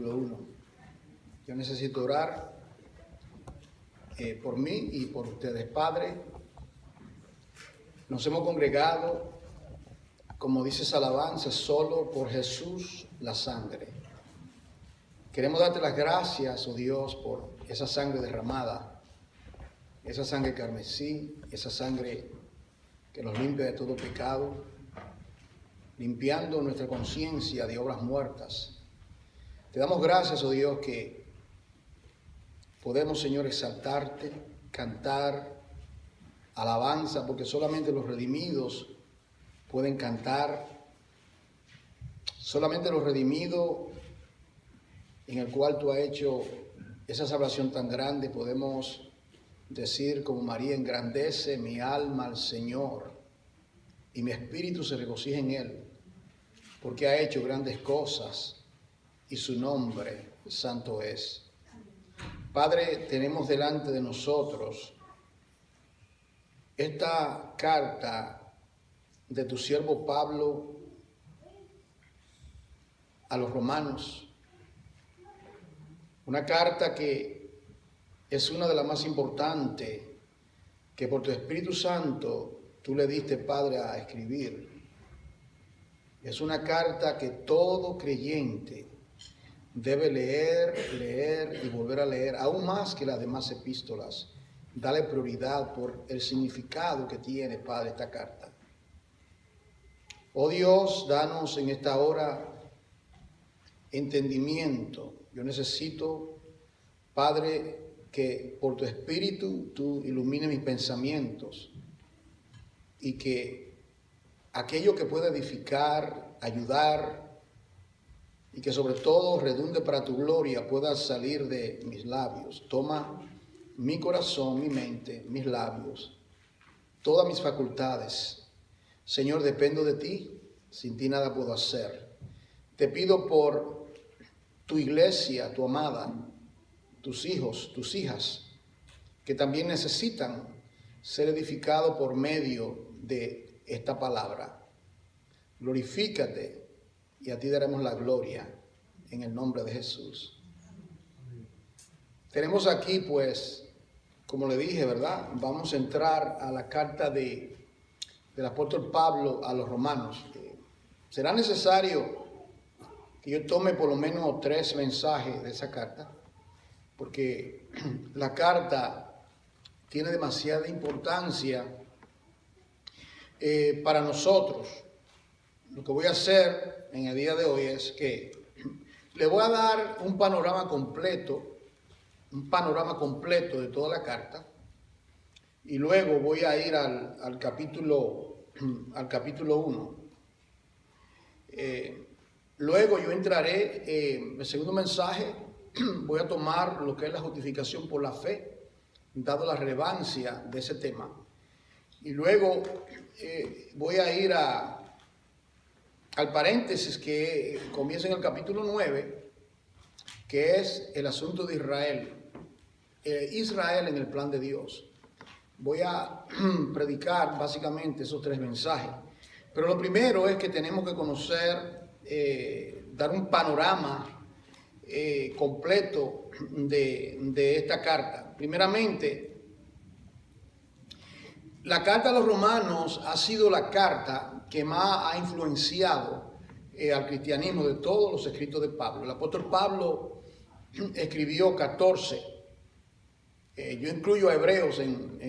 capítulo 1. Yo necesito orar por mí y por ustedes. Padre, nos hemos congregado, como dice esa alabanza, solo por Jesús la sangre. Queremos darte las gracias, oh Dios, por esa sangre derramada, esa sangre carmesí, esa sangre que nos limpia de todo pecado, limpiando nuestra conciencia de obras muertas. Te damos gracias, oh Dios, que podemos, Señor, exaltarte, cantar alabanza, porque solamente los redimidos pueden cantar, solamente los redimidos en el cual tú has hecho esa salvación tan grande, podemos decir como María: engrandece mi alma al Señor y mi espíritu se regocija en Él, porque ha hecho grandes cosas y su nombre santo es. Padre, tenemos delante de nosotros esta carta de tu siervo Pablo a los romanos, una carta que es una de las más importantes que por tu Espíritu Santo tú le diste, Padre, a escribir. Es una carta que todo creyente debe leer y volver a leer, aún más que las demás epístolas. Dale prioridad por el significado que tiene, Padre, esta carta. Oh Dios, danos en esta hora entendimiento. Yo necesito, Padre, que por tu Espíritu tú ilumines mis pensamientos y que aquello que pueda edificar, ayudar y que sobre todo redunde para tu gloria pueda salir de mis labios. Toma mi corazón, mi mente, mis labios, todas mis facultades. Señor, dependo de ti, sin ti nada puedo hacer. Te pido por tu iglesia, tu amada, tus hijos, tus hijas, que también necesitan ser edificados por medio de esta palabra. Glorifícate y a ti daremos la gloria en el nombre de Jesús. Tenemos aquí, pues, como le dije, ¿verdad? Vamos a entrar a la carta del apóstol Pablo a los romanos. Será necesario que yo tome por lo menos 3 mensajes de esa carta, porque la carta tiene demasiada importancia para nosotros. Lo que voy a hacer en el día de hoy es que le voy a dar un panorama completo de toda la carta, y luego voy a ir al capítulo 1. Luego yo entraré en el segundo mensaje. Voy a tomar lo que es la justificación por la fe, dado la relevancia de ese tema. Y luego voy a ir al paréntesis que comienza en el capítulo 9, que es el asunto de Israel. Israel en el plan de Dios. Voy a predicar básicamente esos 3 mensajes. Pero lo primero es que tenemos que conocer, dar un panorama completo de esta carta. Primeramente, la carta a los romanos ha sido la carta que más ha influenciado al cristianismo de todos los escritos de Pablo. El apóstol Pablo escribió 14. Yo incluyo a Hebreos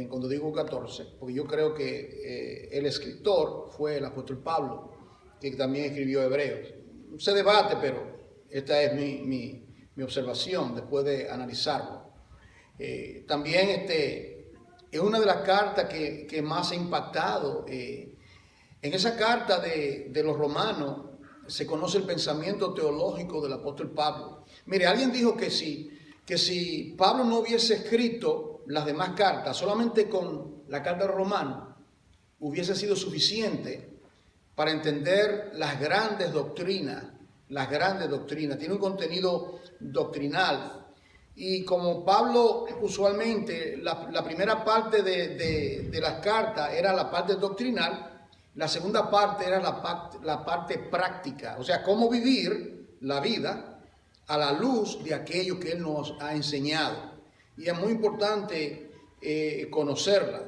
cuando digo 14, porque yo creo que el escritor fue el apóstol Pablo, que también escribió Hebreos. Se debate, pero esta es mi observación después de analizarlo. También es una de las cartas que más ha impactado. En esa carta de los romanos se conoce el pensamiento teológico del apóstol Pablo. Mire, alguien dijo que si Pablo no hubiese escrito las demás cartas, solamente con la carta de los romanos, hubiese sido suficiente para entender las grandes doctrinas. Tiene un contenido doctrinal. Y como Pablo usualmente, la primera parte de las cartas era la parte doctrinal, la segunda parte era la parte práctica. O sea, cómo vivir la vida a la luz de aquello que Él nos ha enseñado. Y es muy importante conocerla.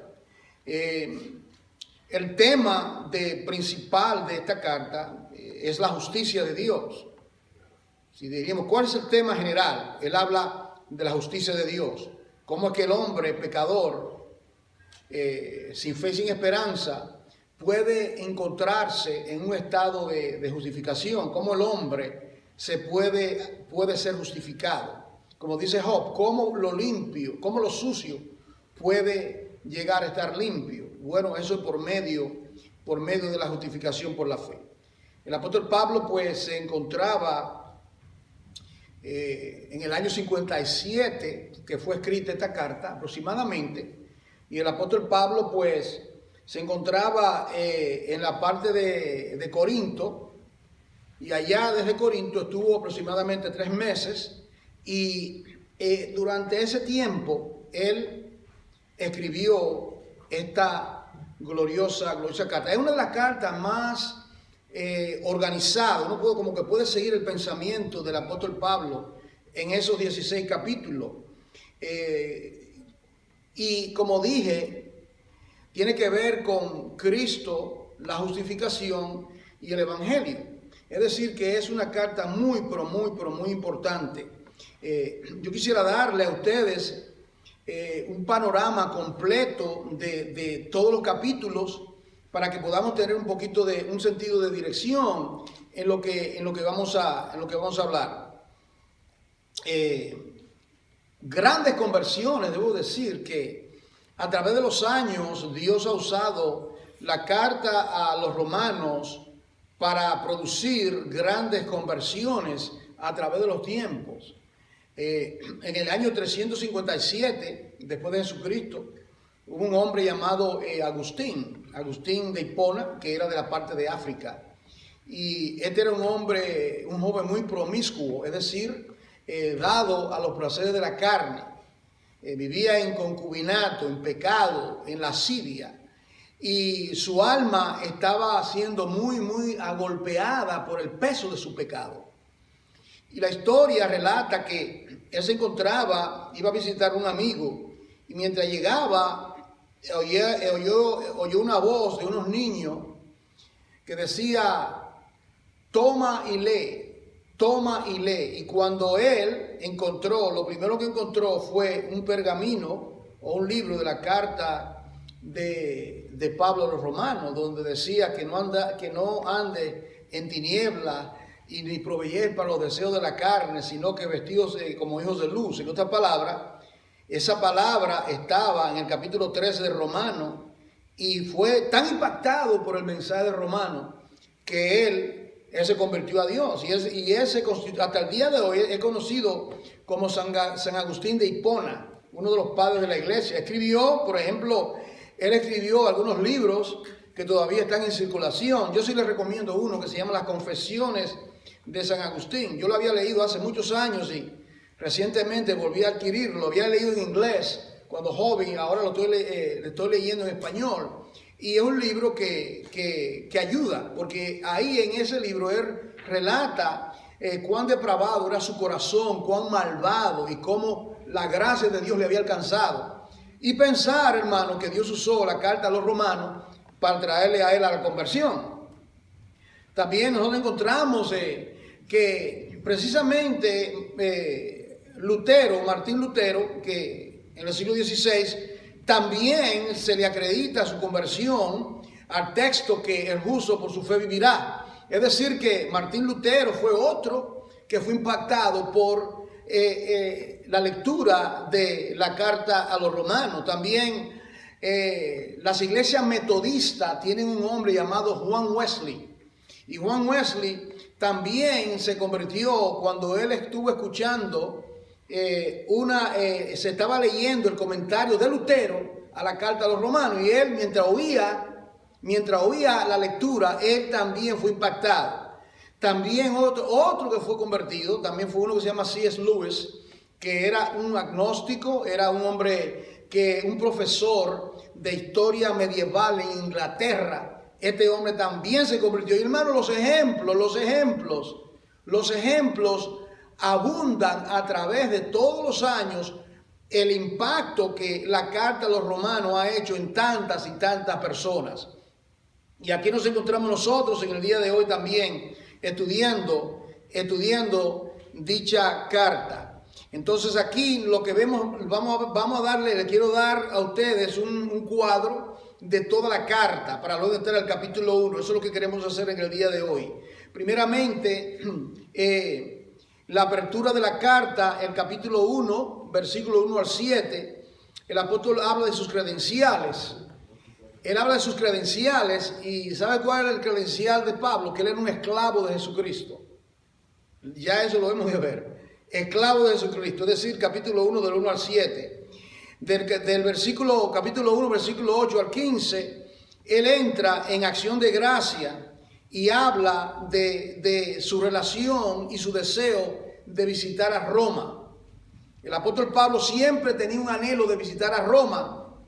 El tema principal de esta carta es la justicia de Dios. Si diríamos, ¿cuál es el tema general? Él habla de la justicia de Dios. Cómo es que el hombre pecador, sin fe y sin esperanza, puede encontrarse en un estado de justificación. Cómo el hombre puede ser justificado. Como dice Job, cómo lo limpio, cómo lo sucio puede llegar a estar limpio. Bueno, eso es por medio de la justificación por la fe. El apóstol Pablo pues se encontraba en el año 57 que fue escrita esta carta aproximadamente, y el apóstol Pablo pues se encontraba en la parte de Corinto, y allá desde Corinto estuvo aproximadamente 3 meses, y durante ese tiempo él escribió esta gloriosa carta. Es una de las cartas más organizado, como que puede seguir el pensamiento del apóstol Pablo en esos 16 capítulos. Y como dije, tiene que ver con Cristo, la justificación y el Evangelio. Es decir, que es una carta muy importante. Yo quisiera darle a ustedes un panorama completo de todos los capítulos, para que podamos tener un poquito de un sentido de dirección en lo que vamos a hablar. Grandes conversiones, debo decir que a través de los años Dios ha usado la carta a los romanos para producir grandes conversiones a través de los tiempos. En el año 357 después de Jesucristo, hubo un hombre llamado Agustín de Hipona, que era de la parte de África. Y este era un joven muy promiscuo, es decir, dado a los placeres de la carne. Vivía en concubinato, en pecado, en lascivia. Y su alma estaba siendo muy agolpeada por el peso de su pecado. Y la historia relata que él se encontraba, iba a visitar a un amigo, y mientras llegaba, oyó una voz de unos niños que decía, toma y lee. Y cuando él lo primero que encontró fue un pergamino o un libro de la carta de Pablo a los romanos, donde decía que no ande en tinieblas y ni proveer para los deseos de la carne, sino que vestidos como hijos de luz. En otras palabras, esa palabra estaba en el capítulo 13 de Romanos, y fue tan impactado por el mensaje de Romanos que él se convirtió a Dios. Y hasta el día de hoy es conocido como San Agustín de Hipona, uno de los padres de la iglesia. Por ejemplo, él escribió algunos libros que todavía están en circulación. Yo sí les recomiendo uno que se llama Las Confesiones de San Agustín. Yo lo había leído hace muchos años y recientemente volví a adquirirlo. Lo había leído en inglés cuando joven, ahora lo estoy leyendo en español. Y es un libro que ayuda, porque ahí en ese libro él relata cuán depravado era su corazón, cuán malvado, y cómo la gracia de Dios le había alcanzado. Y pensar, hermano, que Dios usó la carta a los romanos para traerle a él a la conversión. También nosotros encontramos que precisamente Martín Lutero, que en el siglo XVI, también se le acredita su conversión al texto que el justo por su fe vivirá. Es decir, que Martín Lutero fue otro que fue impactado por la lectura de la carta a los romanos. También las iglesias metodistas tienen un hombre llamado Juan Wesley. Y Juan Wesley también se convirtió cuando él estuvo escuchando se estaba leyendo el comentario de Lutero a la carta a los romanos, y él mientras oía la lectura, él también fue impactado. También otro que fue convertido, también fue uno que se llama C.S. Lewis, que era un agnóstico, era un hombre un profesor de historia medieval en Inglaterra. Este hombre también se convirtió. Y hermano, los ejemplos abundan a través de todos los años el impacto que la carta a los romanos ha hecho en tantas y tantas personas. Y aquí nos encontramos nosotros en el día de hoy también estudiando dicha carta. Entonces aquí lo que vemos, vamos a darle, le quiero dar a ustedes un cuadro de toda la carta para luego entrar al capítulo 1. Eso es lo que queremos hacer en el día de hoy. Primeramente, la apertura de la carta, el capítulo 1, versículo 1 al 7, el apóstol habla de sus credenciales. Él habla de sus credenciales y ¿sabe cuál era el credencial de Pablo? Que él era un esclavo de Jesucristo. Ya eso lo hemos de ver. Esclavo de Jesucristo, es decir, capítulo 1 del 1 al 7. Del capítulo 1, versículo 8 al 15, él entra en acción de gracia y habla de su relación y su deseo de visitar a Roma. El apóstol Pablo siempre tenía un anhelo de visitar a Roma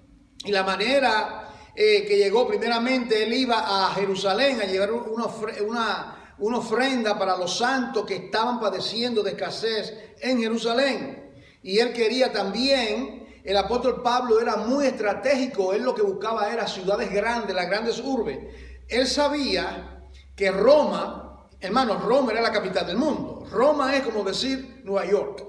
y la manera que llegó, primeramente él iba a Jerusalén a llevar una ofrenda para los santos que estaban padeciendo de escasez en Jerusalén. Y él quería también, el apóstol Pablo era muy estratégico, él lo que buscaba era ciudades grandes, las grandes urbes. Él sabía que Roma, hermanos, Roma era la capital del mundo. Roma es como decir Nueva York.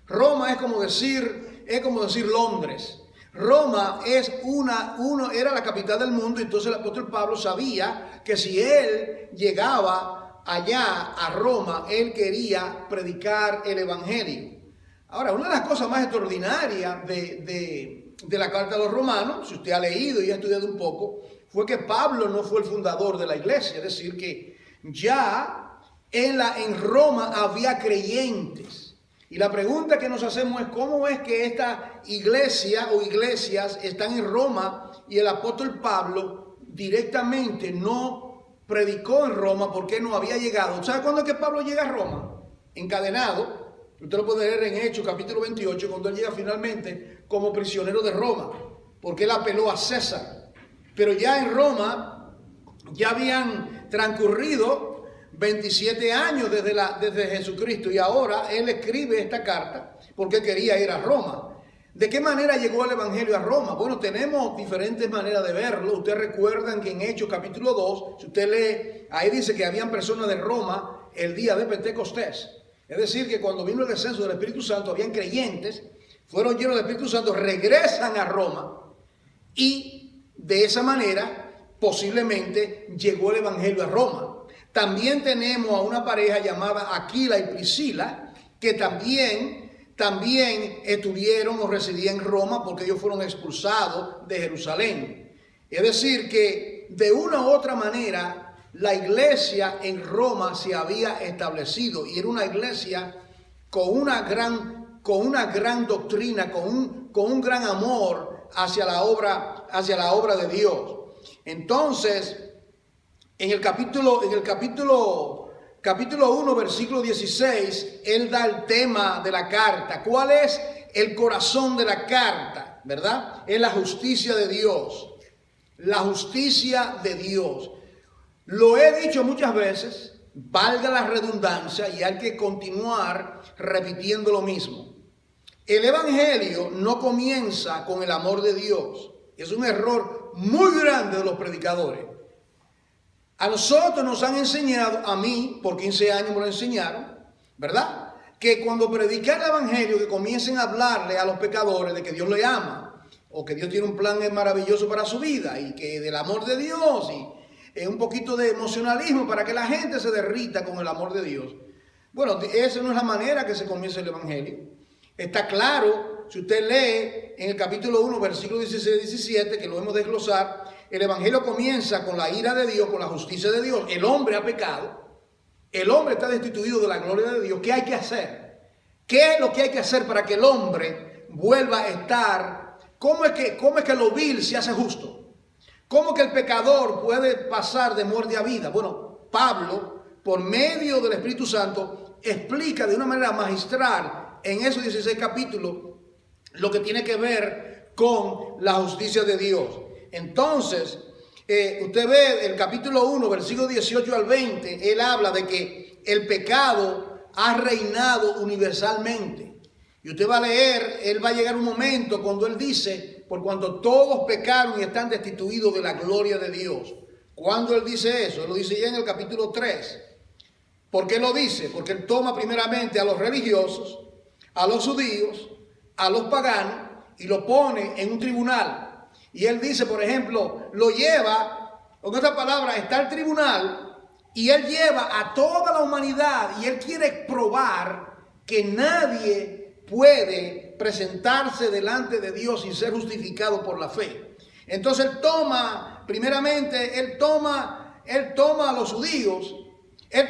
Roma es como decir Londres. Roma era la capital del mundo, entonces el apóstol Pablo sabía que si él llegaba allá a Roma, él quería predicar el evangelio. Ahora, una de las cosas más extraordinarias de la carta a los romanos, si usted ha leído y ha estudiado un poco, fue que Pablo no fue el fundador de la iglesia, es decir, que ya en Roma había creyentes. Y la pregunta que nos hacemos es cómo es que esta iglesia o iglesias están en Roma y el apóstol Pablo directamente no predicó en Roma porque no había llegado. ¿Sabe cuándo es que Pablo llega a Roma? Encadenado. Usted lo puede leer en Hechos capítulo 28 cuando él llega finalmente como prisionero de Roma porque él apeló a César. Pero ya en Roma ya habían transcurrido 27 años desde Jesucristo y ahora él escribe esta carta porque quería ir a Roma. ¿De qué manera llegó el evangelio a Roma? Bueno, tenemos diferentes maneras de verlo. Ustedes recuerdan que en Hechos capítulo 2, si usted lee, ahí dice que habían personas de Roma el día de Pentecostés. Es decir, que cuando vino el descenso del Espíritu Santo, habían creyentes, fueron llenos del Espíritu Santo, regresan a Roma y de esa manera posiblemente llegó el evangelio a Roma. También tenemos a una pareja llamada Aquila y Priscila, que también estuvieron o residían en Roma porque ellos fueron expulsados de Jerusalén. Es decir, que de una u otra manera la iglesia en Roma se había establecido y era una iglesia con una gran doctrina, con un gran amor hacia la obra de Dios. Entonces, en el capítulo 1, versículo 16, él da el tema de la carta. ¿Cuál es el corazón de la carta? ¿Verdad? Es la justicia de Dios. La justicia de Dios. Lo he dicho muchas veces, valga la redundancia y hay que continuar repitiendo lo mismo. El evangelio no comienza con el amor de Dios. Es un error muy grande de los predicadores. A nosotros nos han enseñado, a mí, por 15 años me lo enseñaron, ¿verdad? Que cuando predican el evangelio, que comiencen a hablarle a los pecadores de que Dios le ama, o que Dios tiene un plan maravilloso para su vida, y que del amor de Dios, y un poquito de emocionalismo para que la gente se derrita con el amor de Dios. Bueno, esa no es la manera que se comienza el evangelio. Está claro, si usted lee en el capítulo 1, versículo 16 y 17, que lo hemos de desglosar, el evangelio comienza con la ira de Dios, con la justicia de Dios. El hombre ha pecado. El hombre está destituido de la gloria de Dios. ¿Qué hay que hacer? ¿Qué es lo que hay que hacer para que el hombre vuelva a estar? ¿Cómo es que lo vil se hace justo? ¿Cómo que el pecador puede pasar de muerte a vida? Bueno, Pablo, por medio del Espíritu Santo, explica de una manera magistral en esos 16 capítulos lo que tiene que ver con la justicia de Dios. Entonces, usted ve el capítulo 1, versículo 18 al 20, él habla de que el pecado ha reinado universalmente. Y usted va a leer, él va a llegar un momento cuando él dice, por cuanto todos pecaron y están destituidos de la gloria de Dios. ¿Cuándo él dice eso? Él lo dice ya en el capítulo 3. ¿Por qué lo dice? Porque él toma primeramente a los religiosos, a los judíos, a los paganos y lo pone en un tribunal. Y él dice, por ejemplo, lo lleva, con esta palabra, está el tribunal y él lleva a toda la humanidad y él quiere probar que nadie puede presentarse delante de Dios sin ser justificado por la fe. Entonces él toma, primeramente, él toma a los judíos,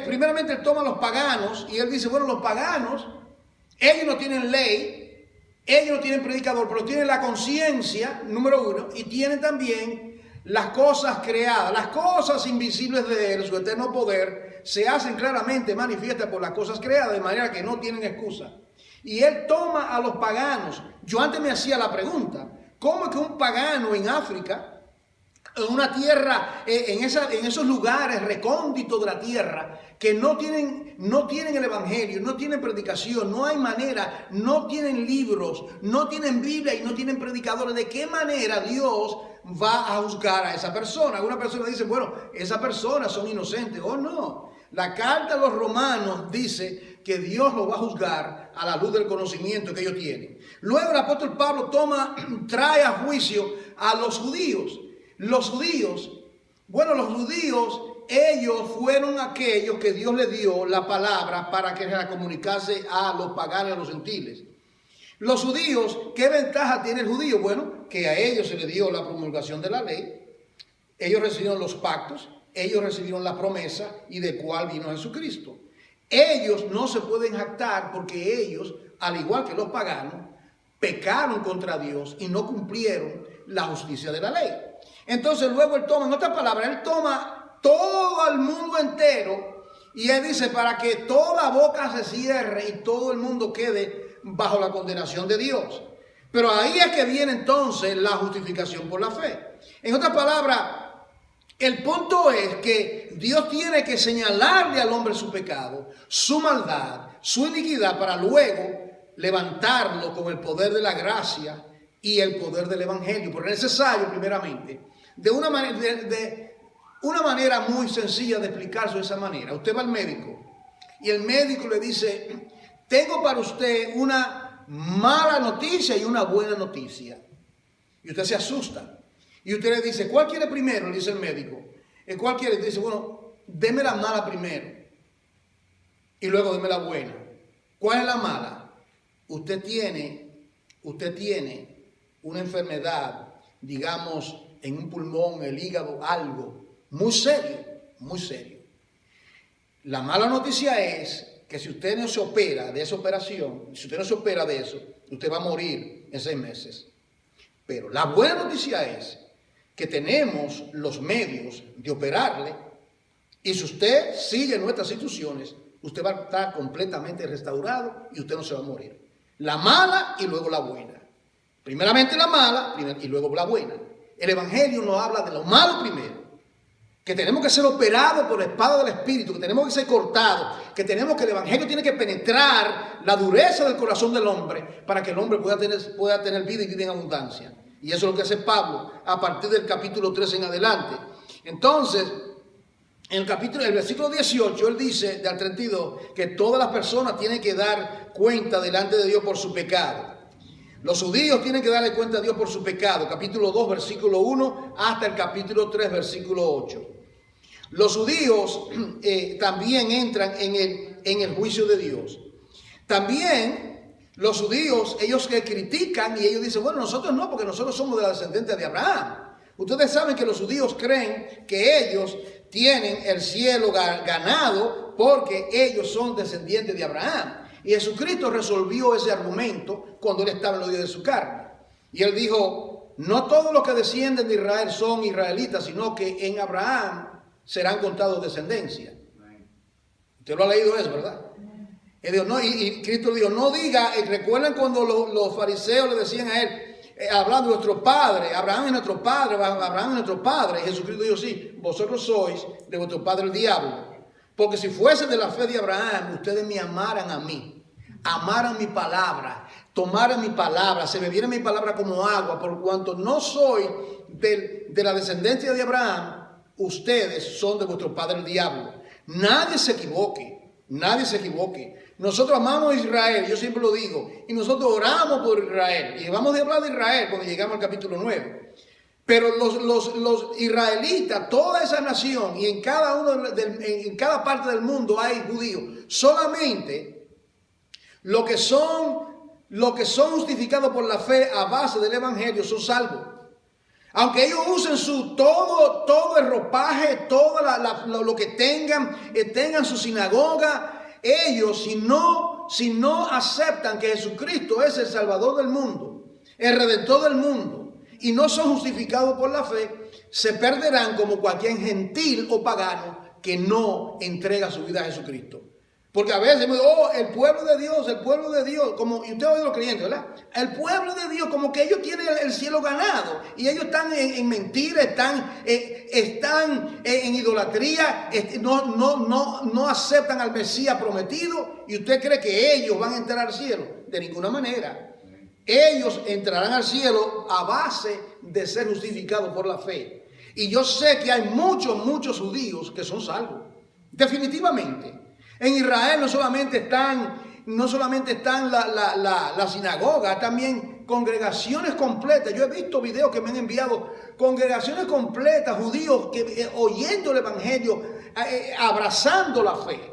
primeramente él toma a los paganos y él dice, bueno, los paganos, ellos no tienen ley, ellos no tienen predicador, pero tienen la conciencia, número uno, y tienen también las cosas creadas, las cosas invisibles de él, su eterno poder, se hacen claramente manifiestas por las cosas creadas, de manera que no tienen excusa. Y él toma a los paganos. Yo antes me hacía la pregunta, ¿cómo es que un pagano en África, en una tierra, en esos lugares recónditos de la tierra, que no tienen el evangelio, no tienen predicación, no hay manera, no tienen libros, no tienen Biblia y no tienen predicadores, ¿de qué manera Dios va a juzgar a esa persona? Alguna persona dice, bueno, esas personas son inocentes. Oh, no. La carta a los romanos dice que Dios los va a juzgar a la luz del conocimiento que ellos tienen. Luego el apóstol Pablo trae a juicio a los judíos. Los judíos, ellos fueron aquellos que Dios les dio la palabra para que se la comunicase a los paganos y a los gentiles. Los judíos, ¿qué ventaja tiene el judío? Bueno, que a ellos se les dio la promulgación de la ley, ellos recibieron los pactos, ellos recibieron la promesa y de cuál vino Jesucristo. Ellos no se pueden jactar porque ellos, al igual que los paganos, pecaron contra Dios y no cumplieron la justicia de la ley. Entonces luego él toma, en otras palabras, él toma todo el mundo entero y él dice para que toda boca se cierre y todo el mundo quede bajo la condenación de Dios. Pero ahí es que viene entonces la justificación por la fe. En otras palabras, el punto es que Dios tiene que señalarle al hombre su pecado, su maldad, su iniquidad, para luego levantarlo con el poder de la gracia y el poder del evangelio. Pero es necesario, primeramente, de una manera muy sencilla de explicarse de esa manera. Usted va al médico y el médico le dice, tengo para usted una mala noticia y una buena noticia. Y usted se asusta. Y usted le dice, ¿cuál quiere primero? Le dice el médico. ¿Cuál quiere? Le dice, bueno, deme la mala primero. Y luego deme la buena. ¿Cuál es la mala? Usted tiene una enfermedad, digamos, en un pulmón, el hígado, algo muy serio, muy serio. La mala noticia es que si usted no se opera de esa operación, si usted no se opera de eso, usted va a morir en 6 meses. Pero la buena noticia es que tenemos los medios de operarle y si usted sigue nuestras instrucciones, usted va a estar completamente restaurado y usted no se va a morir. La mala y luego la buena. Primeramente la mala y luego la buena. El evangelio nos habla de lo malo primero, que tenemos que ser operados por la espada del Espíritu, que tenemos que ser cortados, que el evangelio tiene que penetrar la dureza del corazón del hombre para que el hombre pueda tener vida y vida en abundancia. Y eso es lo que hace Pablo a partir del capítulo 3 en adelante. Entonces, en el versículo 18, él dice, al 32, que todas las personas tienen que dar cuenta delante de Dios por su pecado. Los judíos tienen que darle cuenta a Dios por su pecado. Capítulo 2, versículo 1, hasta el capítulo 3, versículo 8. Los judíos también entran en el juicio de Dios. También los judíos, ellos que critican y ellos dicen, bueno, nosotros no, porque nosotros somos de la descendencia de Abraham. Ustedes saben que los judíos creen que ellos tienen el cielo ganado porque ellos son descendientes de Abraham. Y Jesucristo resolvió ese argumento cuando él estaba en los días de su carne. Y él dijo, no todos los que descienden de Israel son israelitas, sino que en Abraham serán contados descendencia. Usted lo ha leído eso, ¿verdad? Él dijo, no, y Cristo dijo, no diga, recuerden cuando los fariseos le decían a él, hablando de nuestro padre, Abraham es nuestro padre, Abraham es nuestro padre. Y Jesucristo dijo, sí, vosotros sois de vuestro padre el diablo. Porque si fuese de la fe de Abraham, ustedes me amaran a mí, amaran mi palabra, tomaran mi palabra, se bebieran mi palabra como agua, por cuanto no soy de la descendencia de Abraham, ustedes son de vuestro padre el diablo. Nadie se equivoque, nadie se equivoque. Nosotros amamos a Israel, yo siempre lo digo, y nosotros oramos por Israel. Y vamos a hablar de Israel cuando llegamos al capítulo 9. Pero los israelitas, toda esa nación, y en cada parte del mundo hay judíos, solamente los que son justificados por la fe a base del evangelio son salvos. Aunque ellos usen todo el ropaje, todo lo que tengan su sinagoga, ellos si no aceptan que Jesucristo es el Salvador del mundo, el Redentor del mundo, y no son justificados por la fe, se perderán como cualquier gentil o pagano que no entrega su vida a Jesucristo. Porque a veces, el pueblo de Dios, como, y usted oye los creyentes, ¿verdad? El pueblo de Dios, como que ellos tienen el cielo ganado, y ellos están en mentira, están en idolatría, no aceptan al Mesías prometido, y usted cree que ellos van a entrar al cielo. De ninguna manera. Ellos entrarán al cielo a base de ser justificados por la fe. Y yo sé que hay muchos judíos que son salvos. Definitivamente. En Israel no solamente están la sinagoga, también congregaciones completas. Yo he visto videos que me han enviado, congregaciones completas, judíos que oyendo el evangelio, abrazando la fe.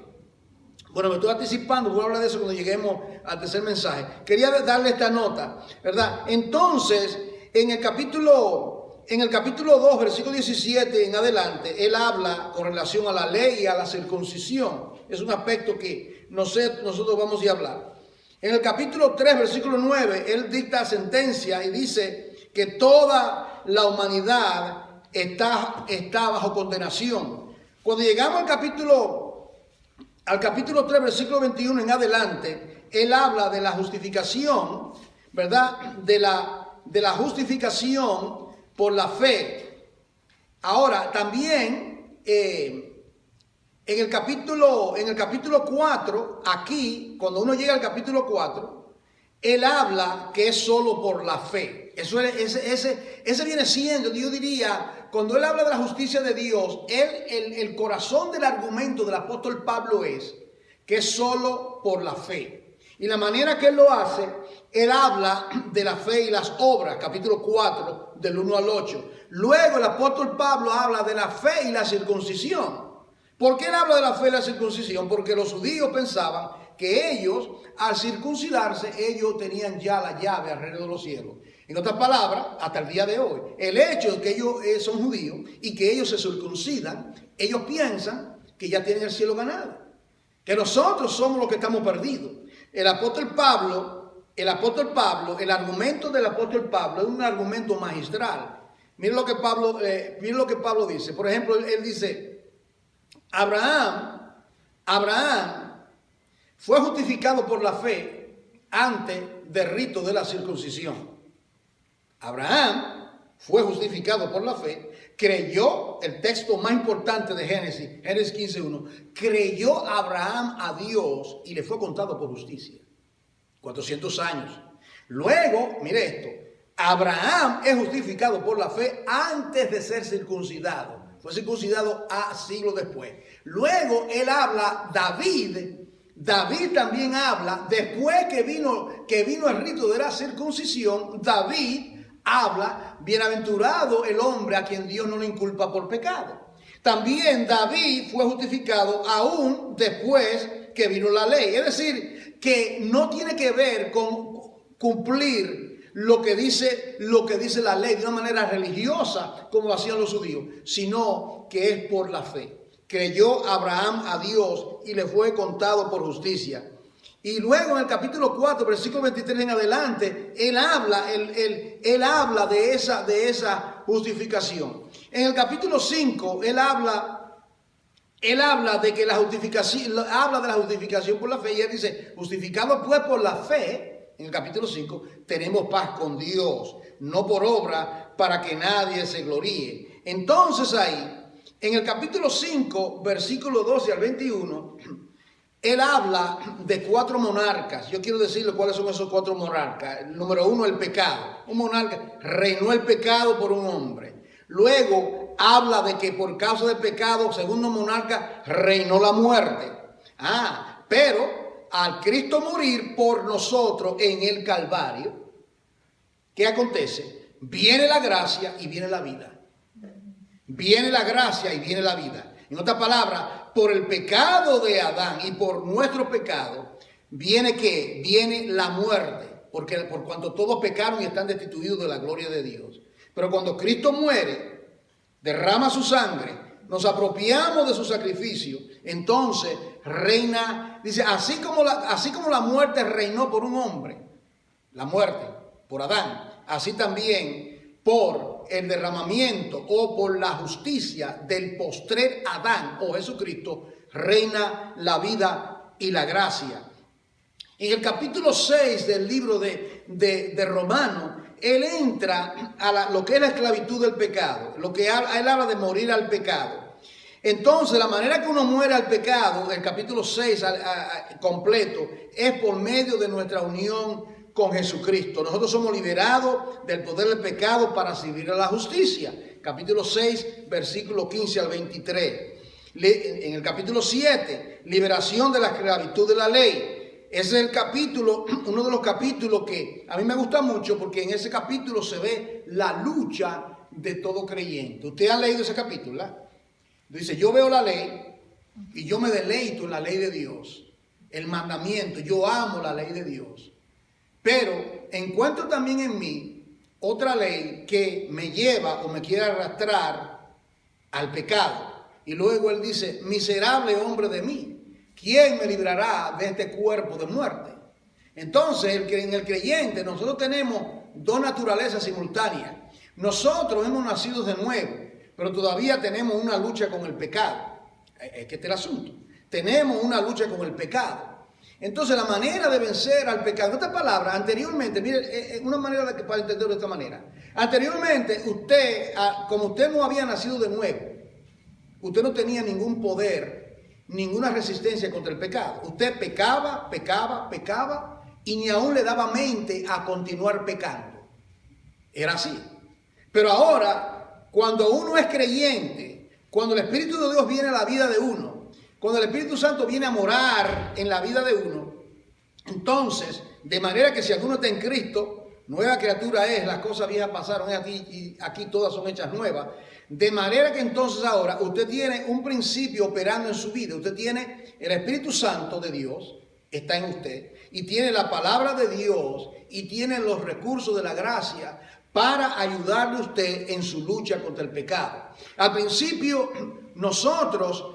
Bueno, me estoy anticipando, voy a hablar de eso cuando lleguemos al tercer mensaje. Quería darle esta nota, ¿verdad? Entonces, en el capítulo 2, versículo 17 en adelante, él habla con relación a la ley y a la circuncisión. Es un aspecto que nosotros vamos a hablar. En el capítulo 3, versículo 9, él dicta sentencia y dice que toda la humanidad está bajo condenación. Cuando llegamos al capítulo 3, versículo 21 en adelante, él habla de la justificación, ¿verdad? De la justificación por la fe. Ahora, también en el capítulo 4, aquí, cuando uno llega al capítulo 4, él habla que es solo por la fe. Ese viene siendo, yo diría, cuando él habla de la justicia de Dios, el corazón del argumento del apóstol Pablo es que es solo por la fe. Y la manera que él lo hace, él habla de la fe y las obras, capítulo 4, del 1 al 8. Luego el apóstol Pablo habla de la fe y la circuncisión. ¿Por qué él habla de la fe y la circuncisión? Porque los judíos pensaban que ellos, al circuncidarse, ellos tenían ya la llave al reino de los cielos. En otras palabras, hasta el día de hoy, el hecho de que ellos son judíos y que ellos se circuncidan, ellos piensan que ya tienen el cielo ganado, que nosotros somos los que estamos perdidos. El argumento del apóstol Pablo es un argumento magistral. Miren lo que Pablo dice. Por ejemplo, él dice, Abraham fue justificado por la fe antes del rito de la circuncisión. Abraham fue justificado por la fe, creyó, el texto más importante de Génesis 15:1, creyó Abraham a Dios y le fue contado por justicia. 400 años. Luego, mire esto, Abraham es justificado por la fe antes de ser circuncidado. Fue circuncidado a siglos después. Luego él habla, David también habla, después que vino el rito de la circuncisión, David habla, bienaventurado el hombre a quien Dios no le inculpa por pecado. También David fue justificado aún después que vino la ley. Es decir, que no tiene que ver con cumplir lo que dice la ley de una manera religiosa como lo hacían los judíos, sino que es por la fe. Creyó Abraham a Dios y le fue contado por justicia. Y luego en el capítulo 4, versículo 23 en adelante, él habla de esa justificación. En el capítulo 5, él habla de que habla de la justificación por la fe, y él dice, justificado pues por la fe, en el capítulo 5, tenemos paz con Dios, no por obra, para que nadie se gloríe. Entonces ahí, En el capítulo 5, versículo 12 al 21, él habla de 4 monarcas. Yo quiero decirle cuáles son esos 4 monarcas. El número 1, el pecado. Un monarca reinó el pecado por un hombre. Luego habla de que por causa del pecado, segundo monarca, reinó la muerte. Pero al Cristo morir por nosotros en el Calvario, ¿qué acontece? Viene la gracia y viene la vida. Viene la gracia y viene la vida. En otras palabras, por el pecado de Adán y por nuestro pecado, viene ¿qué? Viene la muerte. Porque por cuanto todos pecaron y están destituidos de la gloria de Dios. Pero cuando Cristo muere, derrama su sangre, nos apropiamos de su sacrificio, entonces reina, dice, así como la muerte reinó por un hombre, la muerte por Adán, así también por el derramamiento o por la justicia del postrer Adán o Jesucristo, reina la vida y la gracia. En el capítulo 6 del libro de Romanos, él entra a lo que es la esclavitud del pecado, él habla de morir al pecado. Entonces, la manera que uno muere al pecado, el capítulo 6 completo, es por medio de nuestra unión con Jesucristo. Nosotros somos liberados del poder del pecado para servir a la justicia. Capítulo 6, versículo 15 al 23. En el capítulo 7, liberación de la esclavitud de la ley. Ese es el capítulo, uno de los capítulos que a mí me gusta mucho porque en ese capítulo se ve la lucha de todo creyente. ¿Ustedes han leído ese capítulo, verdad? Dice, yo veo la ley y yo me deleito en la ley de Dios, el mandamiento, yo amo la ley de Dios. Pero encuentro también en mí otra ley que me lleva o me quiere arrastrar al pecado. Y luego él dice, miserable hombre de mí. ¿Quién me librará de este cuerpo de muerte? Entonces, en el creyente nosotros tenemos 2 naturalezas simultáneas. Nosotros hemos nacido de nuevo, pero todavía tenemos una lucha con el pecado. Es que este es el asunto. Tenemos una lucha con el pecado. Entonces, la manera de vencer al pecado, esta palabra, anteriormente, mire, una manera para entenderlo de esta manera. Anteriormente, como usted no había nacido de nuevo, usted no tenía ningún poder, ninguna resistencia contra el pecado. Usted pecaba y ni aún le daba mente a continuar pecando. Era así. Pero ahora, cuando uno es creyente, cuando el Espíritu de Dios viene a la vida de uno, cuando el Espíritu Santo viene a morar en la vida de uno, entonces, de manera que si alguno está en Cristo, nueva criatura es, las cosas viejas pasaron y aquí todas son hechas nuevas. De manera que entonces ahora usted tiene un principio operando en su vida. Usted tiene el Espíritu Santo de Dios, está en usted, y tiene la palabra de Dios, y tiene los recursos de la gracia para ayudarle a usted en su lucha contra el pecado. Al principio, nosotros,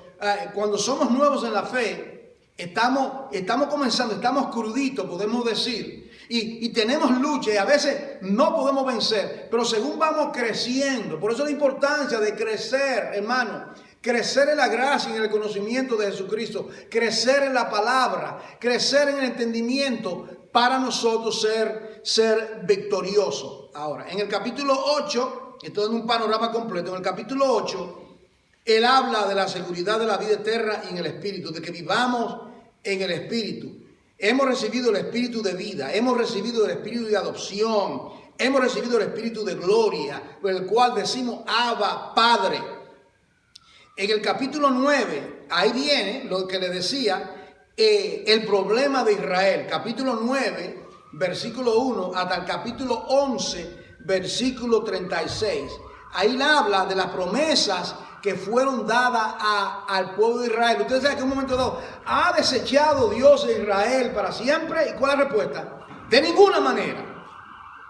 cuando somos nuevos en la fe, estamos comenzando, estamos cruditos, podemos decir. Y tenemos lucha y a veces no podemos vencer, pero según vamos creciendo, por eso la importancia de crecer, hermano, crecer en la gracia y en el conocimiento de Jesucristo, crecer en la palabra, crecer en el entendimiento para nosotros ser victoriosos. Ahora, en el capítulo 8, esto es un panorama completo, en el capítulo 8, él habla de la seguridad de la vida eterna y en el Espíritu, de que vivamos en el Espíritu. Hemos recibido el espíritu de vida, hemos recibido el espíritu de adopción, hemos recibido el espíritu de gloria, por el cual decimos Abba, Padre. En el capítulo 9, ahí viene lo que le decía, el problema de Israel. Capítulo 9, versículo 1, hasta el capítulo 11, versículo 36. Ahí habla de las promesas que fueron dadas al pueblo de Israel. Ustedes saben que en un momento dado, ¿ha desechado Dios a Israel para siempre? ¿Y cuál es la respuesta? De ninguna manera.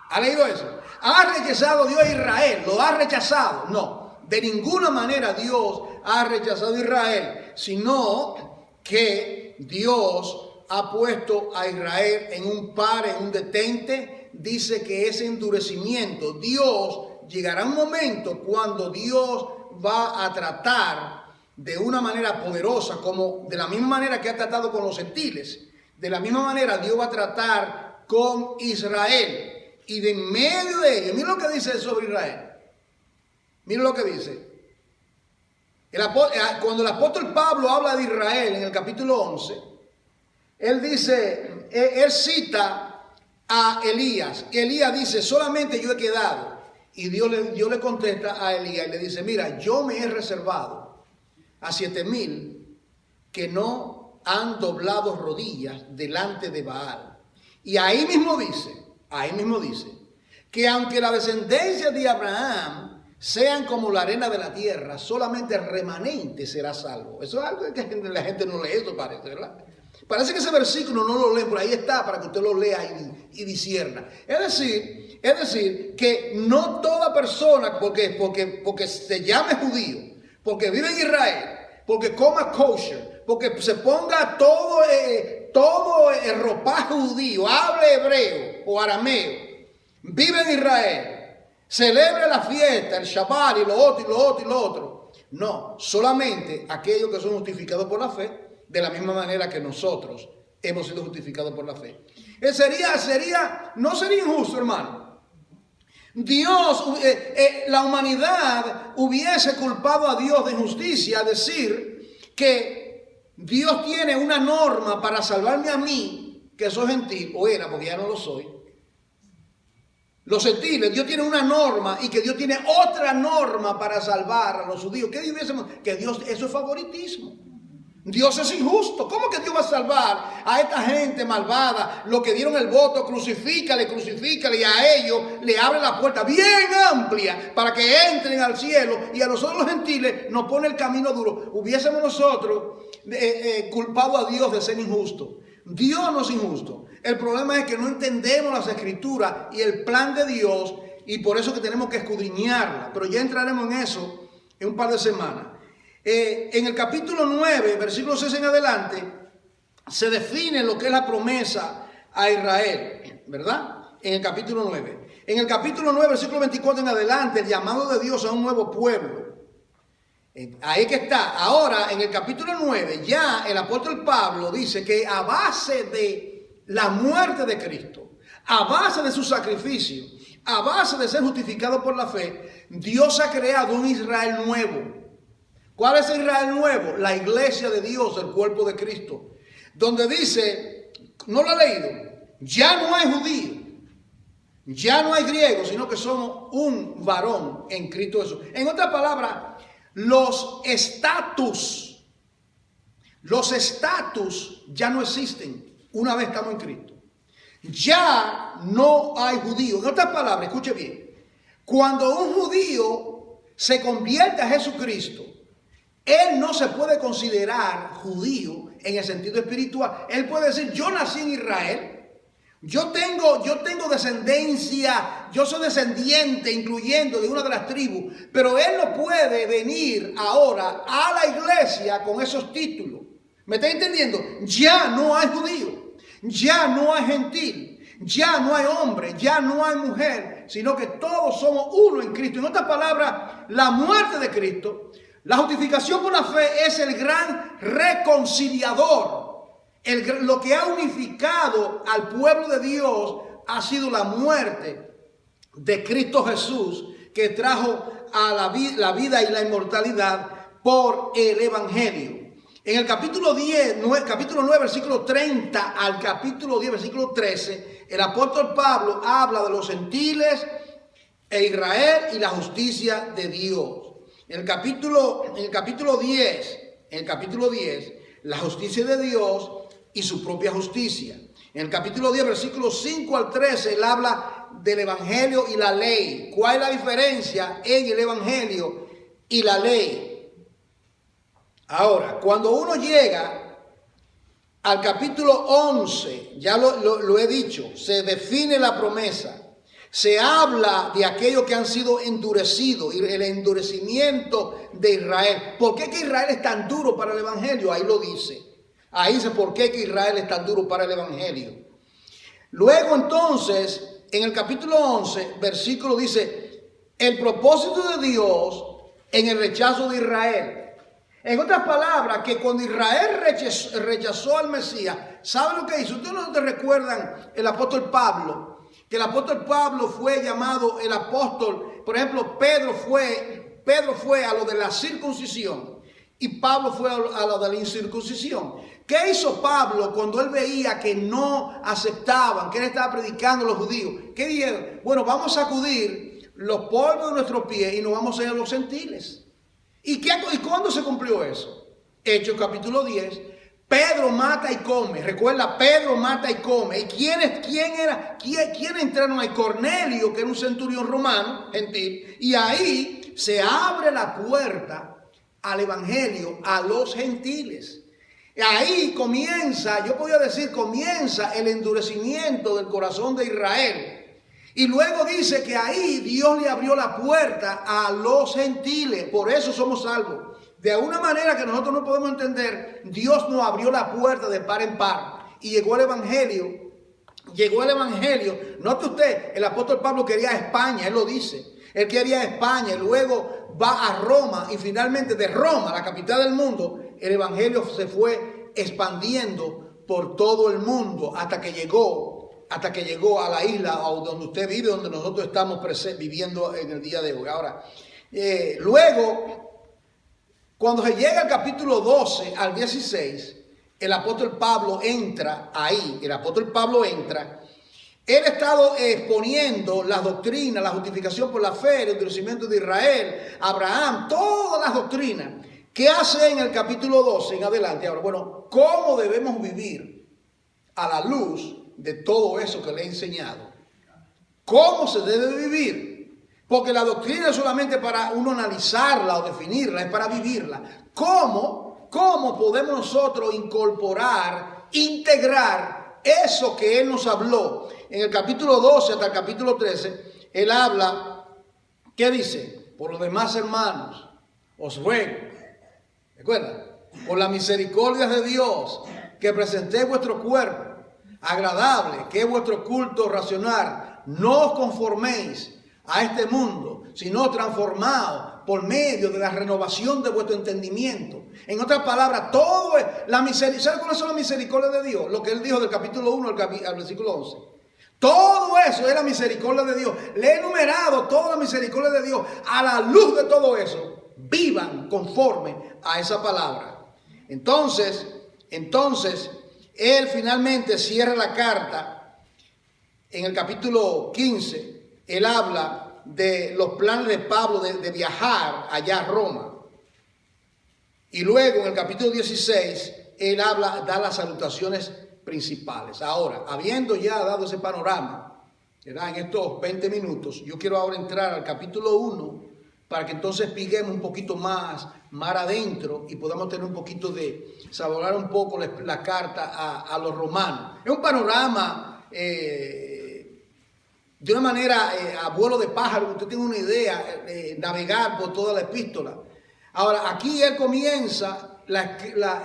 ¿Ha leído eso? ¿Ha rechazado Dios a Israel? ¿Lo ha rechazado? No. De ninguna manera Dios ha rechazado a Israel, sino que Dios ha puesto a Israel en un par, en un detente. Dice que ese endurecimiento, Dios llegará un momento cuando Dios va a tratar de una manera poderosa, como de la misma manera que ha tratado con los gentiles. De la misma manera Dios va a tratar con Israel. Y de en medio de ellos, miren lo que dice sobre Israel. Miren lo que dice. Cuando el apóstol Pablo habla de Israel en el capítulo 11, él dice, él cita a Elías. Elías dice, solamente yo he quedado. Y Dios le contesta a Elías y le dice, mira, yo me he reservado a 7,000 que no han doblado rodillas delante de Baal. Y ahí mismo dice, que aunque la descendencia de Abraham sean como la arena de la tierra, solamente el remanente será salvo. Eso es algo que la gente no lee, eso parece, ¿verdad? Parece que ese versículo no lo leen, pero ahí está para que usted lo lea y discierna. Es decir, que no toda persona, porque se llame judío, porque vive en Israel, porque coma kosher, porque se ponga todo el ropaje judío, hable hebreo o arameo, vive en Israel, celebre la fiesta, el Shabbat y lo otro. No, solamente aquellos que son justificados por la fe, de la misma manera que nosotros hemos sido justificados por la fe. No sería injusto, hermano. La humanidad hubiese culpado a Dios de injusticia, decir que Dios tiene una norma para salvarme a mí, que soy gentil, o era, porque ya no lo soy. Los gentiles, Dios tiene una norma y que Dios tiene otra norma para salvar a los judíos. ¿Qué diríamos? Que Dios, eso es favoritismo. Dios es injusto. ¿Cómo que Dios va a salvar a esta gente malvada? Los que dieron el voto, crucifícale, y a ellos le abre la puerta bien amplia para que entren al cielo, y a nosotros los gentiles nos pone el camino duro. Hubiésemos nosotros culpado a Dios de ser injusto. Dios no es injusto. El problema es que no entendemos las escrituras y el plan de Dios, y por eso que tenemos que escudriñarla. Pero ya entraremos en eso en un par de semanas. En el capítulo 9, versículo 6 en adelante, se define lo que es la promesa a Israel, ¿verdad? En el capítulo 9. En el capítulo 9, versículo 24 en adelante, el llamado de Dios a un nuevo pueblo. Ahí que está. Ahora, en el capítulo 9, ya el apóstol Pablo dice que a base de la muerte de Cristo, a base de su sacrificio, a base de ser justificado por la fe, Dios ha creado un Israel nuevo. ¿Cuál es el Israel nuevo? La iglesia de Dios, el cuerpo de Cristo. Donde dice, no lo ha leído, ya no hay judío, ya no hay griego, sino que somos un varón en Cristo Jesús. En otras palabras, los estatus ya no existen una vez estamos en Cristo. Ya no hay judío. En otras palabras, escuche bien, cuando un judío se convierte a Jesucristo, él no se puede considerar judío en el sentido espiritual. Él puede decir, yo nací en Israel, yo tengo descendencia, yo soy descendiente, incluyendo de una de las tribus, pero él no puede venir ahora a la iglesia con esos títulos. ¿Me está entendiendo? Ya no hay judío, ya no hay gentil, ya no hay hombre, ya no hay mujer, sino que todos somos uno en Cristo. En otras palabras, la muerte de Cristo, la justificación por la fe es el gran reconciliador. Lo que ha unificado al pueblo de Dios ha sido la muerte de Cristo Jesús, que trajo a la vida y la inmortalidad por el Evangelio. En el capítulo 9, versículo 30 al capítulo 10, versículo 13, el apóstol Pablo habla de los gentiles e Israel y la justicia de Dios. En el capítulo 10, la justicia de Dios y su propia justicia. En el capítulo 10, versículos 5 al 13, él habla del evangelio y la ley. ¿Cuál es la diferencia en el evangelio y la ley? Ahora, cuando uno llega al capítulo 11, ya lo he dicho, se define la promesa. Se habla de aquellos que han sido endurecidos y el endurecimiento de Israel. ¿Por qué que Israel es tan duro para el evangelio? Ahí lo dice. Ahí dice por qué que Israel es tan duro para el evangelio. Luego entonces, en el capítulo 11, versículo dice, el propósito de Dios en el rechazo de Israel. En otras palabras, que cuando Israel rechazó al Mesías, ¿saben lo que hizo? ¿Ustedes no te recuerdan el apóstol Pablo? Que el apóstol Pablo fue llamado el apóstol. Por ejemplo, Pedro fue a lo de la circuncisión. y Pablo fue a la de la incircuncisión. ¿Qué hizo Pablo cuando él veía que no aceptaban, que él estaba predicando a los judíos? ¿Qué dijeron? Bueno, vamos a sacudir los polvos de nuestros pies y nos vamos a ir a los gentiles. ¿Y cuándo se cumplió eso? Hechos capítulo 10. Pedro mata y come. Recuerda, Pedro mata y come. ¿Y quién entraron ahí? Cornelio, que era un centurión romano, gentil. Y ahí se abre la puerta al evangelio a los gentiles. Ahí comienza el endurecimiento del corazón de Israel. Y luego dice que ahí Dios le abrió la puerta a los gentiles. Por eso somos salvos. De una manera que nosotros no podemos entender, Dios nos abrió la puerta de par en par. Y llegó el evangelio. Note usted, el apóstol Pablo quería España, él lo dice. Él quería España y luego va a Roma. Y finalmente de Roma, la capital del mundo, el evangelio se fue expandiendo por todo el mundo hasta que llegó a la isla donde usted vive, donde nosotros estamos viviendo en el día de hoy. Ahora, luego, cuando se llega al capítulo 12 al 16, el apóstol Pablo entra ahí. Él ha estado exponiendo las doctrinas, la justificación por la fe, el endurecimiento de Israel, Abraham, todas las doctrinas. ¿Qué hace en el capítulo 12 en adelante? Ahora, bueno, ¿cómo debemos vivir a la luz de todo eso que le he enseñado? ¿Cómo se debe vivir? Porque la doctrina es solamente para uno analizarla o definirla, es para vivirla. ¿Cómo podemos nosotros integrar eso que Él nos habló? En el capítulo 12 hasta el capítulo 13, Él habla, ¿qué dice? Por los demás, hermanos, os ruego, ¿recuerdan? Por la misericordia de Dios, que presentéis vuestro cuerpo agradable, que es vuestro culto racional. No os conforméis a este mundo, sino transformados por medio de la renovación de vuestro entendimiento. En otras palabras, todo es la misericordia. ¿Sabe cuáles son las misericordias de Dios? Lo que Él dijo del capítulo 1 al versículo 11. Todo eso es la misericordia de Dios. Le he enumerado toda la misericordia de Dios. A la luz de todo eso, vivan conforme a esa palabra. Entonces, Él finalmente cierra la carta. En el capítulo 15, Él habla de los planes de Pablo de viajar allá a Roma. Y luego en el capítulo 16, Él da las salutaciones principales. Ahora, habiendo ya dado ese panorama, ¿verdad? En estos 20 minutos, yo quiero ahora entrar al capítulo 1 para que entonces piguemos un poquito más adentro y podamos tener un poquito saborear un poco la carta a los romanos. Es un panorama de una manera a vuelo de pájaro, usted tiene una idea, navegar por toda la epístola. Ahora, aquí él comienza,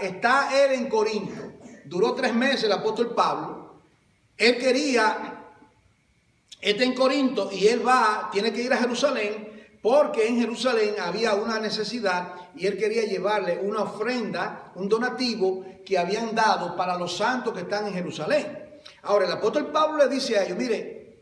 está él en Corinto. Duró 3 meses el apóstol Pablo. Él está en Corinto y él tiene que ir a Jerusalén porque en Jerusalén había una necesidad y él quería llevarle una ofrenda, un donativo que habían dado para los santos que están en Jerusalén. Ahora el apóstol Pablo le dice a ellos, mire,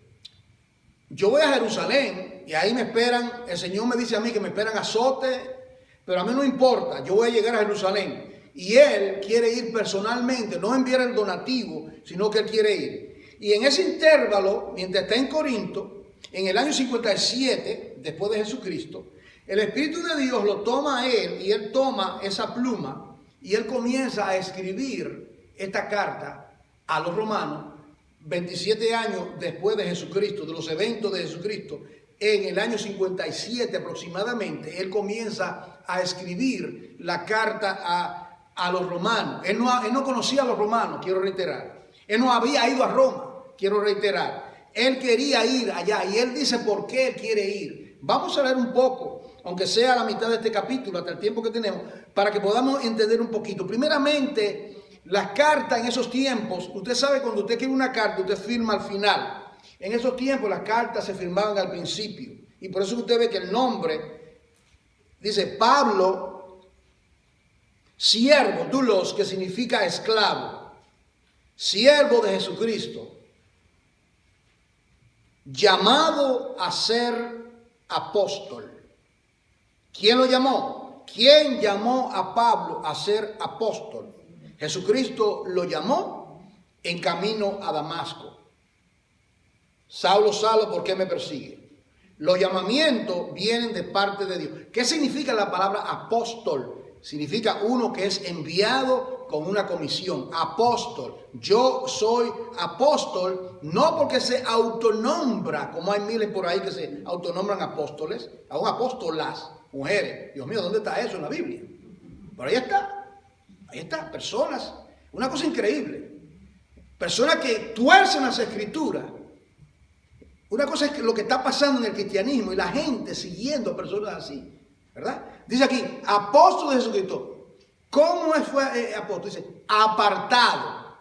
yo voy a Jerusalén y ahí me esperan, el Señor me dice a mí que me esperan azote, pero a mí no importa, yo voy a llegar a Jerusalén. Y él quiere ir personalmente, no enviar el donativo, sino que él quiere ir. Y en ese intervalo, mientras está en Corinto, en el año 57, después de Jesucristo, el Espíritu de Dios lo toma a él y él toma esa pluma y él comienza a escribir esta carta a los romanos 27 años después de Jesucristo, de los eventos de Jesucristo. En el año 57 aproximadamente, él comienza a escribir la carta a los romanos. Él no conocía a los romanos, quiero reiterar. Él no había ido a Roma, quiero reiterar. Él quería ir allá y él dice por qué él quiere ir. Vamos a leer un poco, aunque sea a la mitad de este capítulo, hasta el tiempo que tenemos, para que podamos entender un poquito. Primeramente, las cartas en esos tiempos, usted sabe cuando usted quiere una carta, usted firma al final. En esos tiempos las cartas se firmaban al principio. Y por eso usted ve que el nombre dice Pablo, siervo, doulos, que significa esclavo, siervo de Jesucristo, llamado a ser apóstol. ¿Quién lo llamó? ¿quién llamó a Pablo a ser apóstol? Jesucristo lo llamó en camino a Damasco. Saulo, Saulo, ¿por qué me persigue? Los llamamientos vienen de parte de Dios. ¿Qué significa la palabra apóstol? Significa uno que es enviado con una comisión. Apóstol. Yo soy apóstol, no porque se autonombra, como hay miles por ahí que se autonombran apóstoles, aún apóstolas, mujeres. Dios mío, ¿dónde está eso en la Biblia? Pero ahí está, personas. Una cosa increíble. Personas que tuercen las escrituras. Una cosa es lo que está pasando en el cristianismo y la gente siguiendo a personas así, ¿verdad? Dice aquí, apóstol de Jesucristo. ¿Cómo fue apóstol? Dice, apartado.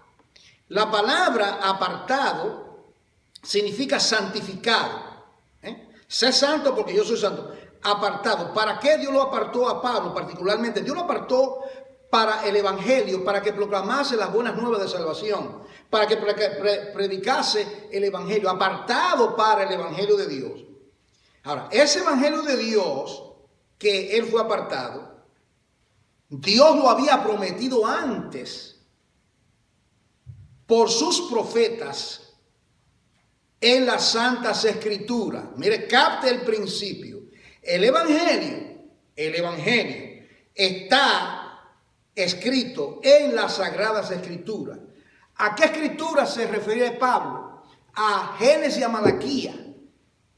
La palabra apartado significa santificado. Sé santo porque yo soy santo. Apartado. ¿Para qué Dios lo apartó a Pablo particularmente? Dios lo apartó para el evangelio, para que proclamase las buenas nuevas de salvación, para que predicase el evangelio, apartado para el evangelio de Dios. Ahora, ese evangelio de Dios que él fue apartado, Dios lo había prometido antes por sus profetas en las Santas Escrituras. Mire, capte el principio. El evangelio está escrito en las Sagradas Escrituras. ¿A qué escritura se refiere Pablo? A Génesis y a Malaquías,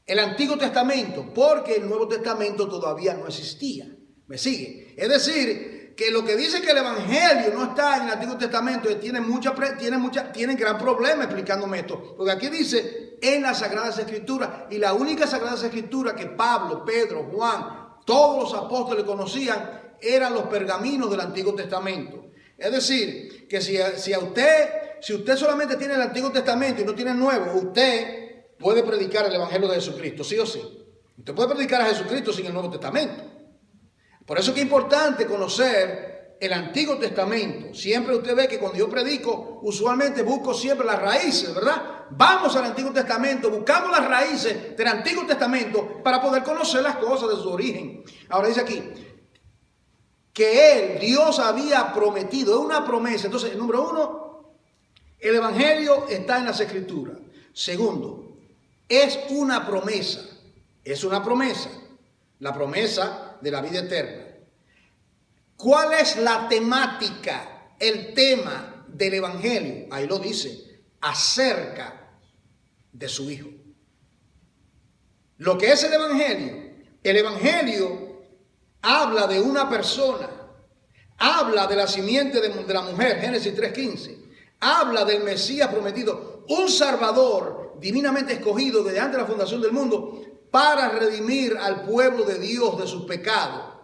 el Antiguo Testamento, porque el Nuevo Testamento todavía no existía. ¿Me sigue? Es decir, que lo que dice que el Evangelio no está en el Antiguo Testamento tiene gran problema explicándome esto. Porque aquí dice en las Sagradas Escrituras, y la única Sagradas Escritura que Pablo, Pedro, Juan, todos los apóstoles conocían eran los pergaminos del Antiguo Testamento. Es decir, que si usted solamente tiene el Antiguo Testamento y no tiene el Nuevo, usted puede predicar el Evangelio de Jesucristo, sí o sí. Usted puede predicar a Jesucristo sin el Nuevo Testamento. Por eso es que es importante conocer el Antiguo Testamento. Siempre usted ve que cuando yo predico, usualmente busco siempre las raíces, ¿verdad? Vamos al Antiguo Testamento, buscamos las raíces del Antiguo Testamento para poder conocer las cosas de su origen. Ahora dice aquí que Dios había prometido, es una promesa. Entonces, número uno, el Evangelio está en las Escrituras. Segundo, es una promesa, la promesa de la vida eterna. ¿Cuál es la temática, el tema del Evangelio? Ahí lo dice, acerca de su Hijo. Lo que es el Evangelio habla de una persona, habla de la simiente de la mujer, Génesis 3:15, habla del Mesías prometido, un Salvador divinamente escogido desde antes de la fundación del mundo para redimir al pueblo de Dios de sus pecados,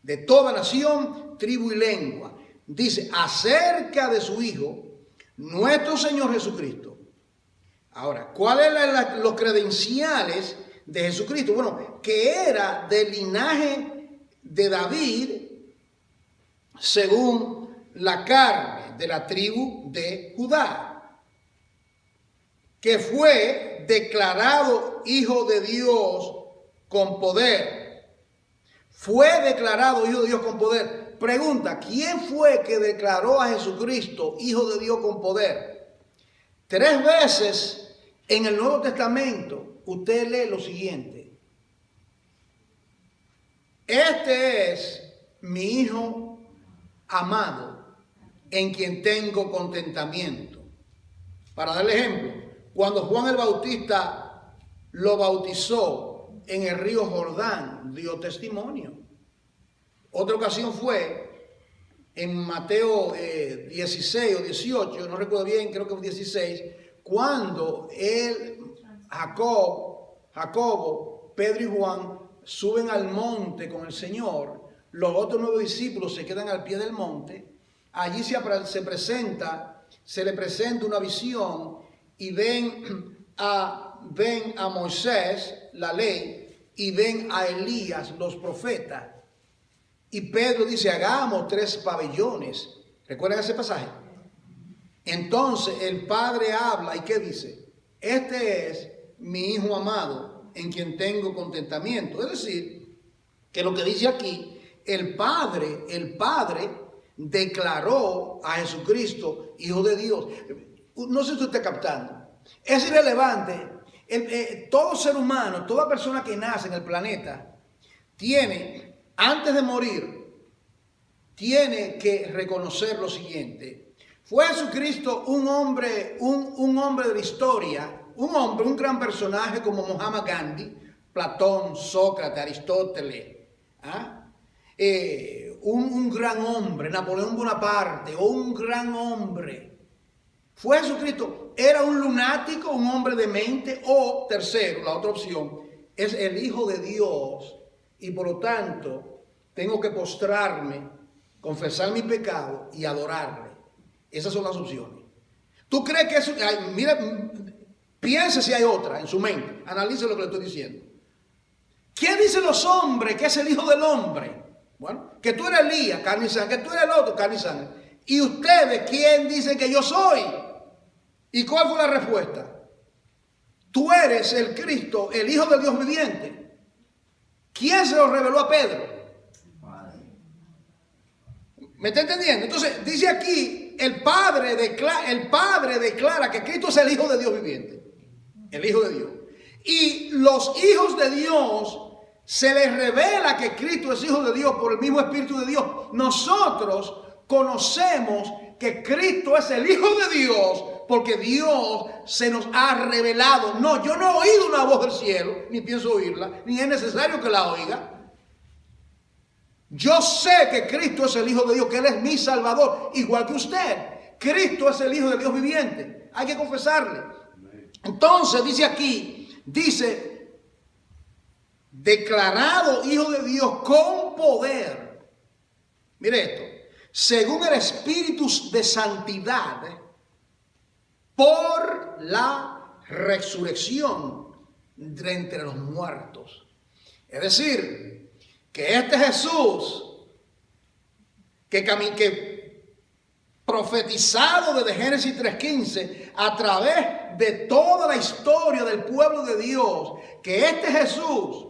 de toda nación, tribu y lengua. Dice, acerca de su Hijo, nuestro Señor Jesucristo. Ahora, ¿cuáles eran los credenciales de Jesucristo? Bueno, que era del linaje de David, según la carne, de la tribu de Judá, que fue declarado Hijo de Dios con poder. Fue declarado Hijo de Dios con poder. Pregunta, ¿quién fue que declaró a Jesucristo Hijo de Dios con poder? 3 veces en el Nuevo Testamento usted lee lo siguiente: este es mi Hijo amado, en quien tengo contentamiento. Para darle ejemplo, cuando Juan el Bautista lo bautizó en el río Jordán, dio testimonio. Otra ocasión fue en Mateo 16 o 18, no recuerdo bien, creo que fue 16, cuando Jacobo, Pedro y Juan suben al monte con el Señor. Los otros 9 discípulos se quedan al pie del monte. Allí se le presenta una visión y ven a Moisés, la ley, y ven a Elías, los profetas. Y Pedro dice, hagamos 3 pabellones. ¿Recuerdan ese pasaje? Entonces el Padre habla y ¿qué dice? Este es mi Hijo amado, en quien tengo contentamiento. Es decir, que lo que dice aquí el Padre declaró a Jesucristo Hijo de Dios. No sé si usted está captando. Es irrelevante. Todo ser humano, toda persona que nace en el planeta, tiene, antes de morir, tiene que reconocer lo siguiente. Fue Jesucristo un hombre de la historia, un gran personaje como Muhammad Gandhi, Platón, Sócrates, Aristóteles, un gran hombre, Napoleón Bonaparte, o un gran hombre. Fue Jesucristo, era un lunático, un hombre de mente, o tercero, la otra opción, es el Hijo de Dios, y por lo tanto tengo que postrarme, confesar mi pecado y adorarle. Esas son las opciones. ¿Tú crees que eso? Mira, piense si hay otra en su mente, analice lo que le estoy diciendo. ¿Qué dicen los hombres que es el Hijo del Hombre? Bueno, que tú eres Elías, carne y sangre, que tú eres el otro, carne y sangre. ¿Y ustedes quién dicen que yo soy? ¿Y cuál fue la respuesta? Tú eres el Cristo, el Hijo del Dios viviente. ¿Quién se lo reveló a Pedro? ¿Me está entendiendo? Entonces, dice aquí, el Padre declara que Cristo es el Hijo de Dios viviente. El Hijo de Dios. Y los hijos de Dios se les revela que Cristo es Hijo de Dios por el mismo Espíritu de Dios. Nosotros conocemos que Cristo es el Hijo de Dios porque Dios se nos ha revelado. No, yo no he oído una voz del cielo, ni pienso oírla, ni es necesario que la oiga. Yo sé que Cristo es el Hijo de Dios, que Él es mi Salvador, igual que usted. Cristo es el Hijo de Dios viviente. Hay que confesarle. Entonces dice aquí, declarado Hijo de Dios con poder. Mire esto, según el Espíritu de santidad, por la resurrección de entre los muertos. Es decir, que este Jesús, que profetizado desde Génesis 3:15, a través de toda la historia del pueblo de Dios, que este Jesús,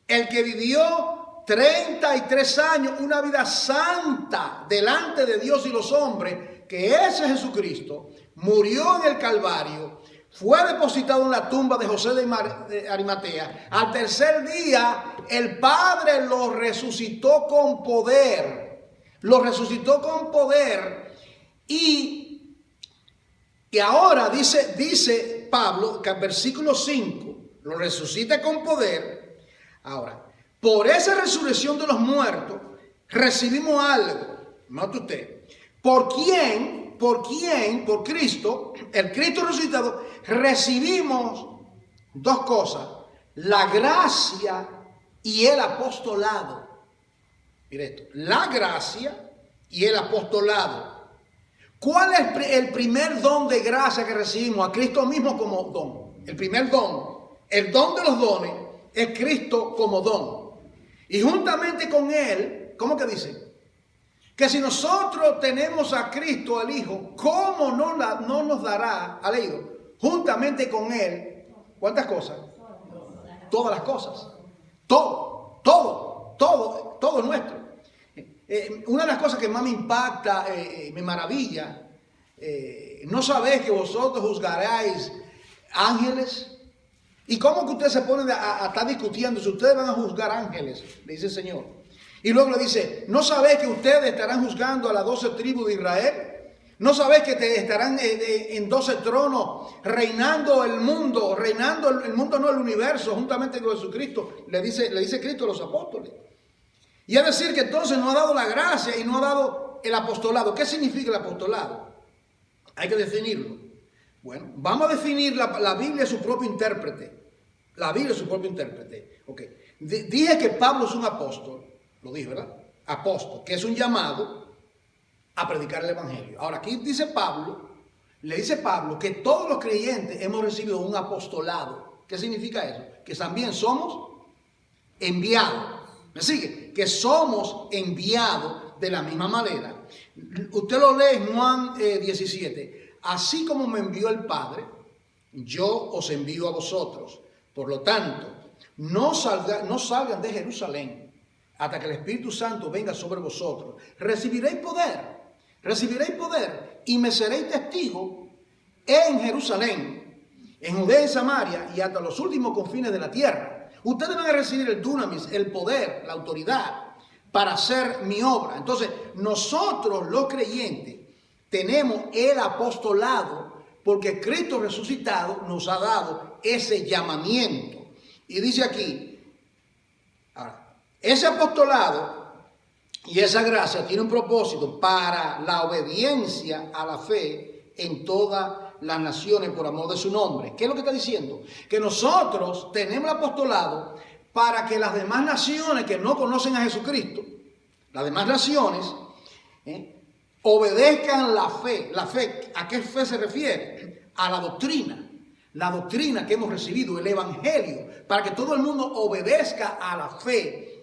el que vivió 33 años, una vida santa delante de Dios y los hombres, que ese Jesucristo murió en el Calvario, fue depositado en la tumba de José de Arimatea. Al tercer día, el Padre lo resucitó con poder. Lo resucitó con poder. Y ahora dice Pablo, que en versículo 5, lo resucita con poder. Ahora, por esa resurrección de los muertos, recibimos algo. Note usted. ¿Por quién? Por Cristo, el Cristo resucitado, recibimos dos cosas: la gracia y el apostolado. Mire esto, la gracia y el apostolado. ¿Cuál es el primer don de gracia que recibimos? A Cristo mismo como don. El primer don, el don de los dones, es Cristo como don. Y juntamente con Él, ¿cómo que dice? Que si nosotros tenemos a Cristo, al Hijo, ¿cómo no nos dará, ha leído, juntamente con Él, cuántas cosas? Todas las cosas. Todo es nuestro. Una de las cosas que más me impacta, me maravilla, ¿no sabéis que vosotros juzgaréis ángeles? ¿Y cómo que ustedes se ponen a estar discutiendo si ustedes van a juzgar ángeles? Le dice el Señor. Y luego le dice, ¿no sabéis que ustedes estarán juzgando a las 12 tribus de Israel? ¿No sabéis que estarán en 12 tronos reinando el mundo? Reinando el mundo, no el universo, juntamente con Jesucristo. Le dice Cristo a los apóstoles. Y es decir que entonces no ha dado la gracia y no ha dado el apostolado. ¿Qué significa el apostolado? Hay que definirlo. Bueno, vamos a definir la Biblia es su propio intérprete. La Biblia es su propio intérprete. Okay. Dije que Pablo es un apóstol. Lo dije, ¿verdad? Apóstol, que es un llamado a predicar el evangelio. Ahora, aquí le dice Pablo que todos los creyentes hemos recibido un apostolado. ¿Qué significa eso? Que también somos enviados. ¿Me sigue? Que somos enviados de la misma manera. Usted lo lee en Juan 17. Así como me envió el Padre, yo os envío a vosotros. Por lo tanto, no salgan de Jerusalén. hasta que el Espíritu Santo venga sobre vosotros. Recibiréis poder y me seréis testigo en Jerusalén, en Judea y Samaria y hasta los últimos confines de la tierra. Ustedes van a recibir el dunamis, el poder, la autoridad para hacer mi obra. Entonces, nosotros los creyentes tenemos el apostolado porque Cristo resucitado nos ha dado ese llamamiento. Y dice aquí, ahora, ese apostolado y esa gracia tiene un propósito para la obediencia a la fe en todas las naciones por amor de su nombre. ¿Qué es lo que está diciendo? Que nosotros tenemos el apostolado para que las demás naciones que no conocen a Jesucristo, las demás naciones, obedezcan la fe. La fe, ¿a qué fe se refiere? A la doctrina que hemos recibido, el evangelio, para que todo el mundo obedezca a la fe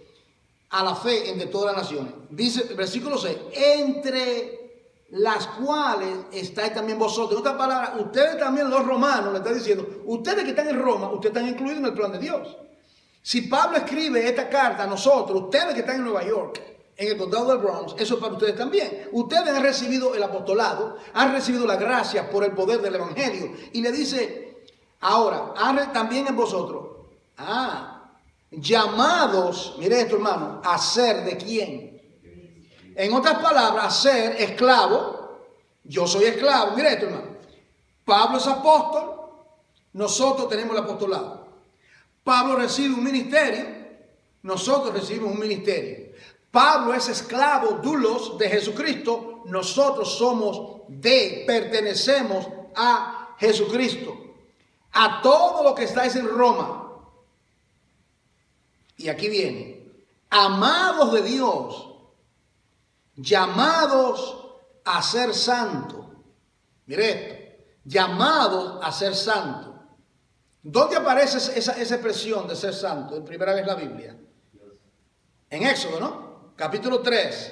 entre todas las naciones. Dice el versículo 6, entre las cuales estáis también vosotros. En otras palabras, ustedes también, los romanos, le está diciendo, ustedes que están en Roma, ustedes están incluidos en el plan de Dios. Si Pablo escribe esta carta a nosotros, ustedes que están en Nueva York, en el condado del Bronx, eso es para ustedes también. Ustedes han recibido el apostolado, han recibido la gracia por el poder del evangelio. Y le dice, ahora, también en vosotros, llamados, mire esto hermano, a ser de quién. En otras palabras, a ser esclavo. Yo soy esclavo, mire esto hermano. Pablo es apóstol, nosotros tenemos el apostolado. Pablo recibe un ministerio, nosotros recibimos un ministerio. Pablo es esclavo, doulos, de Jesucristo. Nosotros pertenecemos a Jesucristo. A todo lo que estáis en Roma. Y aquí viene. Amados de Dios, llamados a ser santos. Mire esto. Llamados a ser santos. ¿Dónde aparece esa expresión de ser santo? En primera vez en la Biblia. En Éxodo, ¿no? Capítulo 3.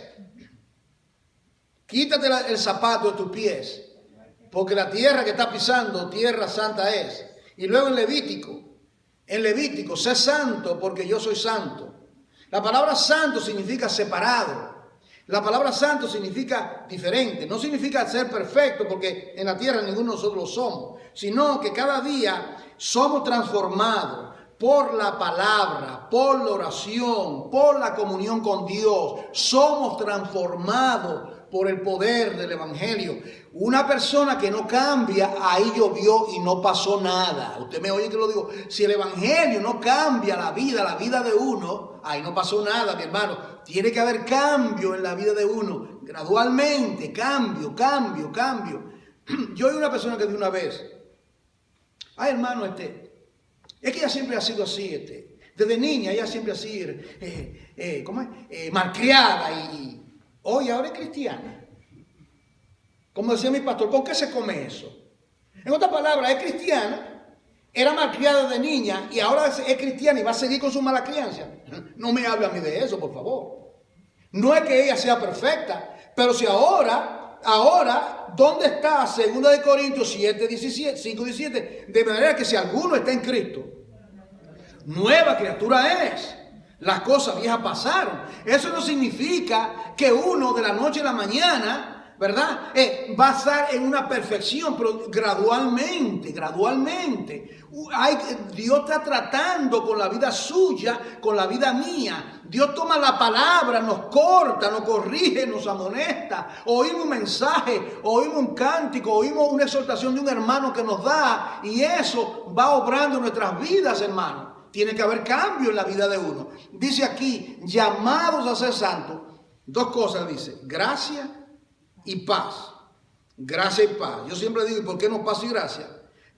Quítate el zapato de tus pies, porque la tierra que está pisando, tierra santa es. Y luego en Levítico, sé santo porque yo soy santo. La palabra santo significa separado. La palabra santo significa diferente. No significa ser perfecto, porque en la tierra ninguno de nosotros lo somos, sino que cada día somos transformados por la palabra, por la oración, por la comunión con Dios. Somos transformados por el poder del evangelio. Una persona que no cambia, ahí llovió y no pasó nada. Usted me oye que lo digo. Si el evangelio no cambia la vida de uno, ahí no pasó nada, mi hermano. Tiene que haber cambio en la vida de uno. Gradualmente, cambio. Yo oí una persona que de una vez, ay hermano, es que ella siempre ha sido así, desde niña ella siempre ha sido malcriada y hoy ahora es cristiana. Como decía mi pastor, ¿con qué se come eso? En otras palabras, es cristiana, era malcriada de niña y ahora es cristiana y va a seguir con su mala crianza. No me hable a mí de eso, por favor. No es que ella sea perfecta, pero si ahora, ¿dónde está 2 Corintios 5:17? De manera que si alguno está en Cristo, nueva criatura es. Las cosas viejas pasaron. Eso no significa que uno de la noche a la mañana, ¿verdad? Va a estar en una perfección, pero gradualmente. Dios está tratando con la vida suya, con la vida mía. Dios toma la palabra, nos corta, nos corrige, nos amonesta. Oímos un mensaje, oímos un cántico, oímos una exhortación de un hermano que nos da. Y eso va obrando en nuestras vidas, hermano. Tiene que haber cambio en la vida de uno. Dice aquí, llamados a ser santos. Dos cosas dice, gracia y paz. Gracia y paz. Yo siempre digo, ¿y por qué no paz y gracia?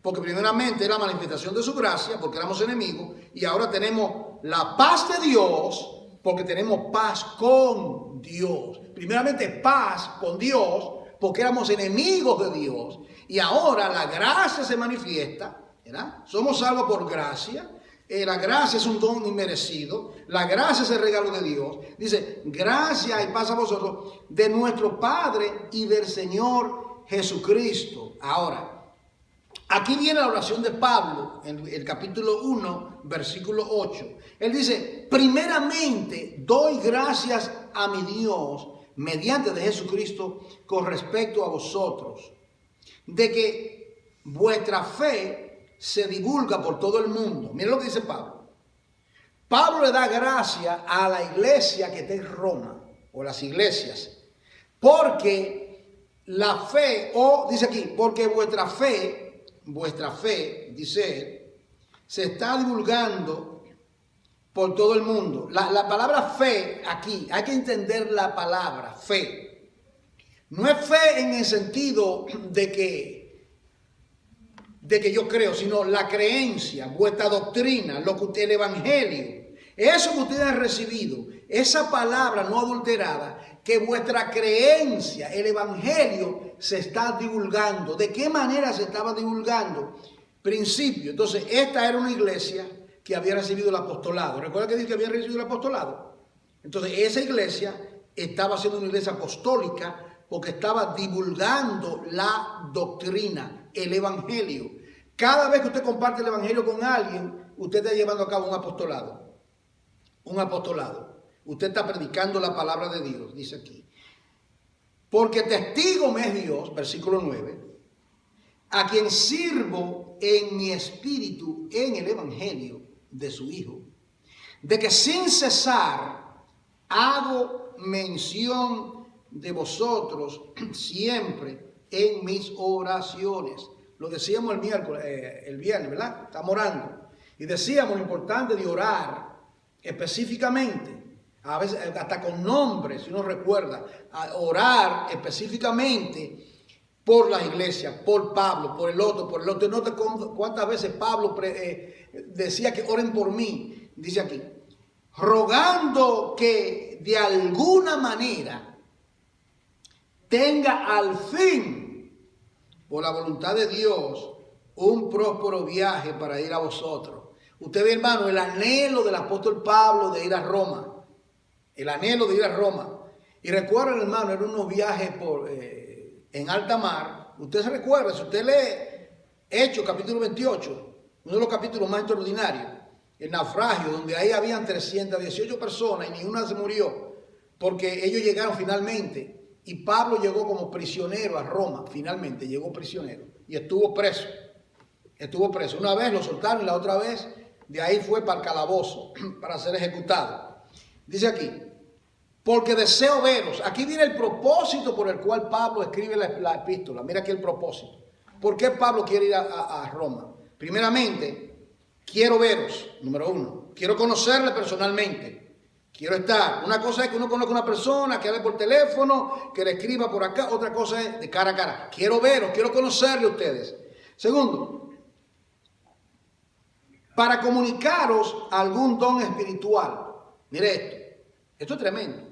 Porque primeramente es la manifestación de su gracia, porque éramos enemigos. Y ahora tenemos la paz de Dios, porque tenemos paz con Dios. Primeramente paz con Dios, porque éramos enemigos de Dios. Y ahora la gracia se manifiesta, ¿verdad? Somos salvos por gracia. La gracia es un don inmerecido. La gracia es el regalo de Dios. Dice, gracia y paz a vosotros de nuestro Padre y del Señor Jesucristo. Ahora, Aquí viene la oración de Pablo, en el capítulo 1, versículo 8. Él dice, primeramente doy gracias a mi Dios, mediante de Jesucristo, con respecto a vosotros, de que vuestra fe se divulga por todo el mundo. Miren lo que dice Pablo. Pablo le da gracia a la iglesia que está en Roma, o las iglesias, porque la fe, o dice aquí, porque vuestra fe, dice él, se está divulgando por todo el mundo. La palabra fe aquí, hay que entender la palabra fe. No es fe en el sentido de que yo creo, sino la creencia, vuestra doctrina, lo que usted, el evangelio, eso que ustedes han recibido, esa palabra no adulterada, que vuestra creencia, el evangelio, se está divulgando. ¿De qué manera se estaba divulgando? Principio. Entonces, esta era una iglesia que había recibido el apostolado. ¿Recuerda que dice que había recibido el apostolado? Entonces, esa iglesia estaba siendo una iglesia apostólica porque estaba divulgando la doctrina, el evangelio. Cada vez que usted comparte el evangelio con alguien, usted está llevando a cabo un apostolado. Un apostolado. Usted está predicando la palabra de Dios, dice aquí. Porque testigo me es Dios, versículo 9, a quien sirvo en mi espíritu en el evangelio de su Hijo, de que sin cesar hago mención de vosotros siempre en mis oraciones. Lo decíamos el viernes, ¿verdad? Estamos orando. Y decíamos lo importante de orar específicamente, a veces hasta con nombres, si uno recuerda, a orar específicamente por la iglesia, por Pablo, por el otro, por el otro. Nota cuántas veces Pablo decía que oren por mí, dice aquí, rogando que de alguna manera tenga al fin, por la voluntad de Dios, un próspero viaje para ir a vosotros. Usted ve, hermano, el anhelo del apóstol Pablo de ir a Roma. El anhelo de ir a Roma. Y recuerden, hermano, eran unos viajes en alta mar. Usted se recuerda, si usted lee Hechos, capítulo 28, uno de los capítulos más extraordinarios, el naufragio, donde ahí habían 318 personas y ni una se murió, porque ellos llegaron finalmente. Y Pablo llegó como prisionero a Roma, finalmente llegó prisionero. Y estuvo preso. Estuvo preso. Una vez lo soltaron y la otra vez de ahí fue para el calabozo, para ser ejecutado. Dice aquí, porque deseo veros. Aquí viene el propósito por el cual Pablo escribe la epístola. Mira aquí el propósito. ¿Por qué Pablo quiere ir a Roma? Primeramente, quiero veros, número uno. Quiero conocerle personalmente. Quiero estar. Una cosa es que uno conozca a una persona, que hable por teléfono, que le escriba por acá. Otra cosa es de cara a cara. Quiero veros, quiero conocerle a ustedes. Segundo, para comunicaros algún don espiritual. Mire esto es tremendo.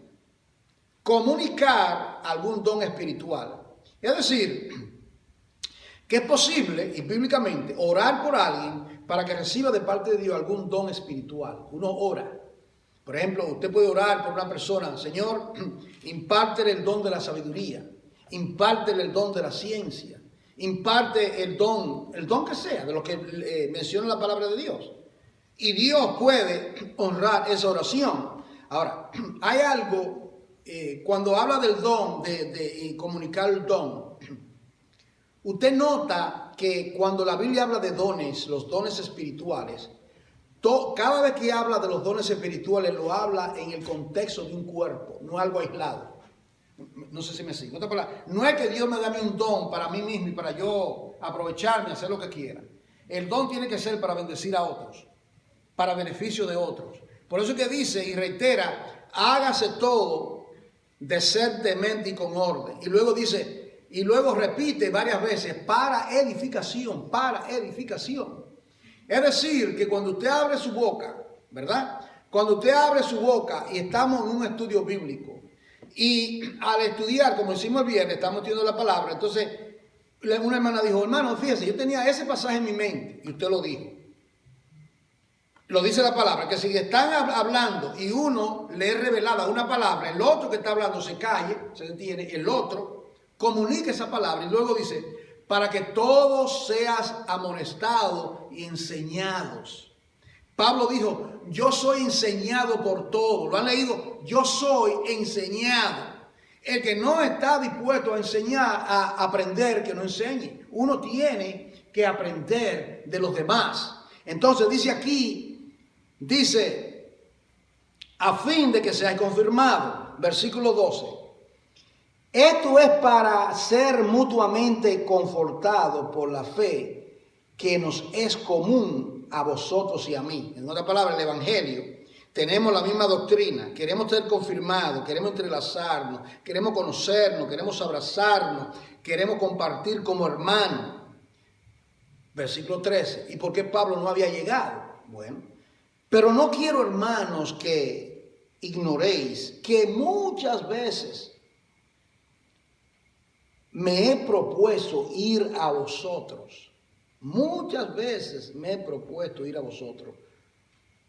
Comunicar algún don espiritual. Es decir, que es posible, y bíblicamente, orar por alguien para que reciba de parte de Dios algún don espiritual. Uno ora. Por ejemplo, usted puede orar por una persona, Señor, impártele el don de la sabiduría, impártele el don de la ciencia, imparte el don que sea, de lo que menciona la palabra de Dios. Y Dios puede honrar esa oración. Ahora, hay algo, cuando habla del don, de comunicar el don, usted nota que cuando la Biblia habla de dones, los dones espirituales, cada vez que habla de los dones espirituales, lo habla en el contexto de un cuerpo, no algo aislado. No sé si me sigue. No es que Dios me da un don para mí mismo y para yo aprovecharme, hacer lo que quiera. El don tiene que ser para bendecir a otros, para beneficio de otros. Por eso es que dice y reitera, hágase todo decentemente y con orden. Y luego dice, y luego repite varias veces, para edificación, para edificación. Es decir, que cuando usted abre su boca, ¿verdad? Cuando usted abre su boca y estamos en un estudio bíblico, y al estudiar, como hicimos el viernes, estamos estudiando la palabra, entonces una hermana dijo, hermano, fíjese, yo tenía ese pasaje en mi mente, y usted lo dijo. Lo dice la palabra, que si están hablando y uno le es revelada una palabra, el otro que está hablando se calle, se detiene, el otro comunica esa palabra y luego dice, para que todos seas amonestados y enseñados. Pablo dijo, yo soy enseñado por todos. ¿Lo han leído? Yo soy enseñado. El que no está dispuesto a enseñar, a aprender, que no enseñe. Uno tiene que aprender de los demás. Entonces dice aquí, dice, a fin de que seáis confirmados. Versículo 12. Esto es para ser mutuamente confortados por la fe que nos es común a vosotros y a mí. En otras palabras, el Evangelio. Tenemos la misma doctrina, queremos ser confirmados, queremos entrelazarnos, queremos conocernos, queremos abrazarnos, queremos compartir como hermanos. Versículo 13. ¿Y por qué Pablo no había llegado? Bueno, pero no quiero, hermanos, que ignoréis que muchas veces me he propuesto ir a vosotros. Muchas veces me he propuesto ir a vosotros.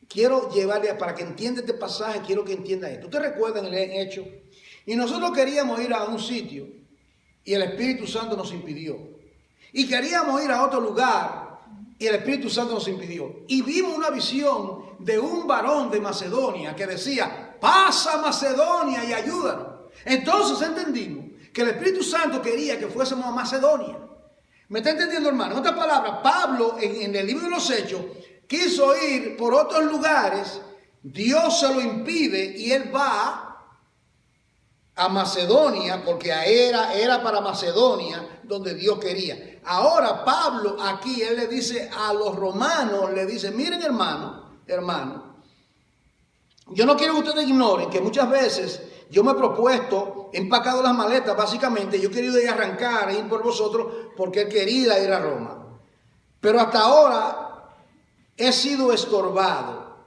Quiero llevarle, para que entienda este pasaje, quiero que entienda esto. ¿Ustedes recuerdan el hecho? Y nosotros queríamos ir a un sitio y el Espíritu Santo nos impidió. Y queríamos ir a otro lugar y el Espíritu Santo nos impidió. Y vimos una visión de un varón de Macedonia que decía, pasa a Macedonia y ayúdanos. Entonces entendimos que el Espíritu Santo quería que fuésemos a Macedonia. ¿Me está entendiendo, hermano? En otras palabras, Pablo en el libro de los Hechos quiso ir por otros lugares, Dios se lo impide y él va a Macedonia, porque era para Macedonia donde Dios quería. Ahora Pablo aquí, él le dice a los romanos, le dice, miren hermano, yo no quiero que ustedes ignoren que muchas veces yo me he propuesto, he empacado las maletas, básicamente, yo he querido ir a arrancar, ir por vosotros, porque he querido ir a Roma. Pero hasta ahora he sido estorbado.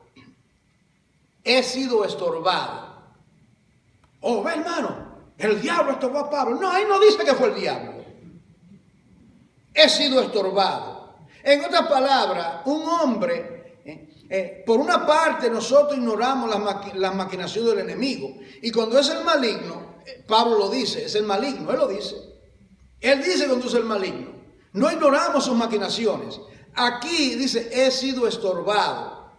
Oh, ve hermano, el diablo estorbó a Pablo. No, ahí no dice que fue el diablo. He sido estorbado. En otras palabras, un hombre, por una parte nosotros ignoramos las maquinaciones del enemigo. Y cuando es el maligno, Pablo lo dice, es el maligno, él lo dice. Él dice cuando es el maligno. No ignoramos sus maquinaciones. Aquí dice, he sido estorbado.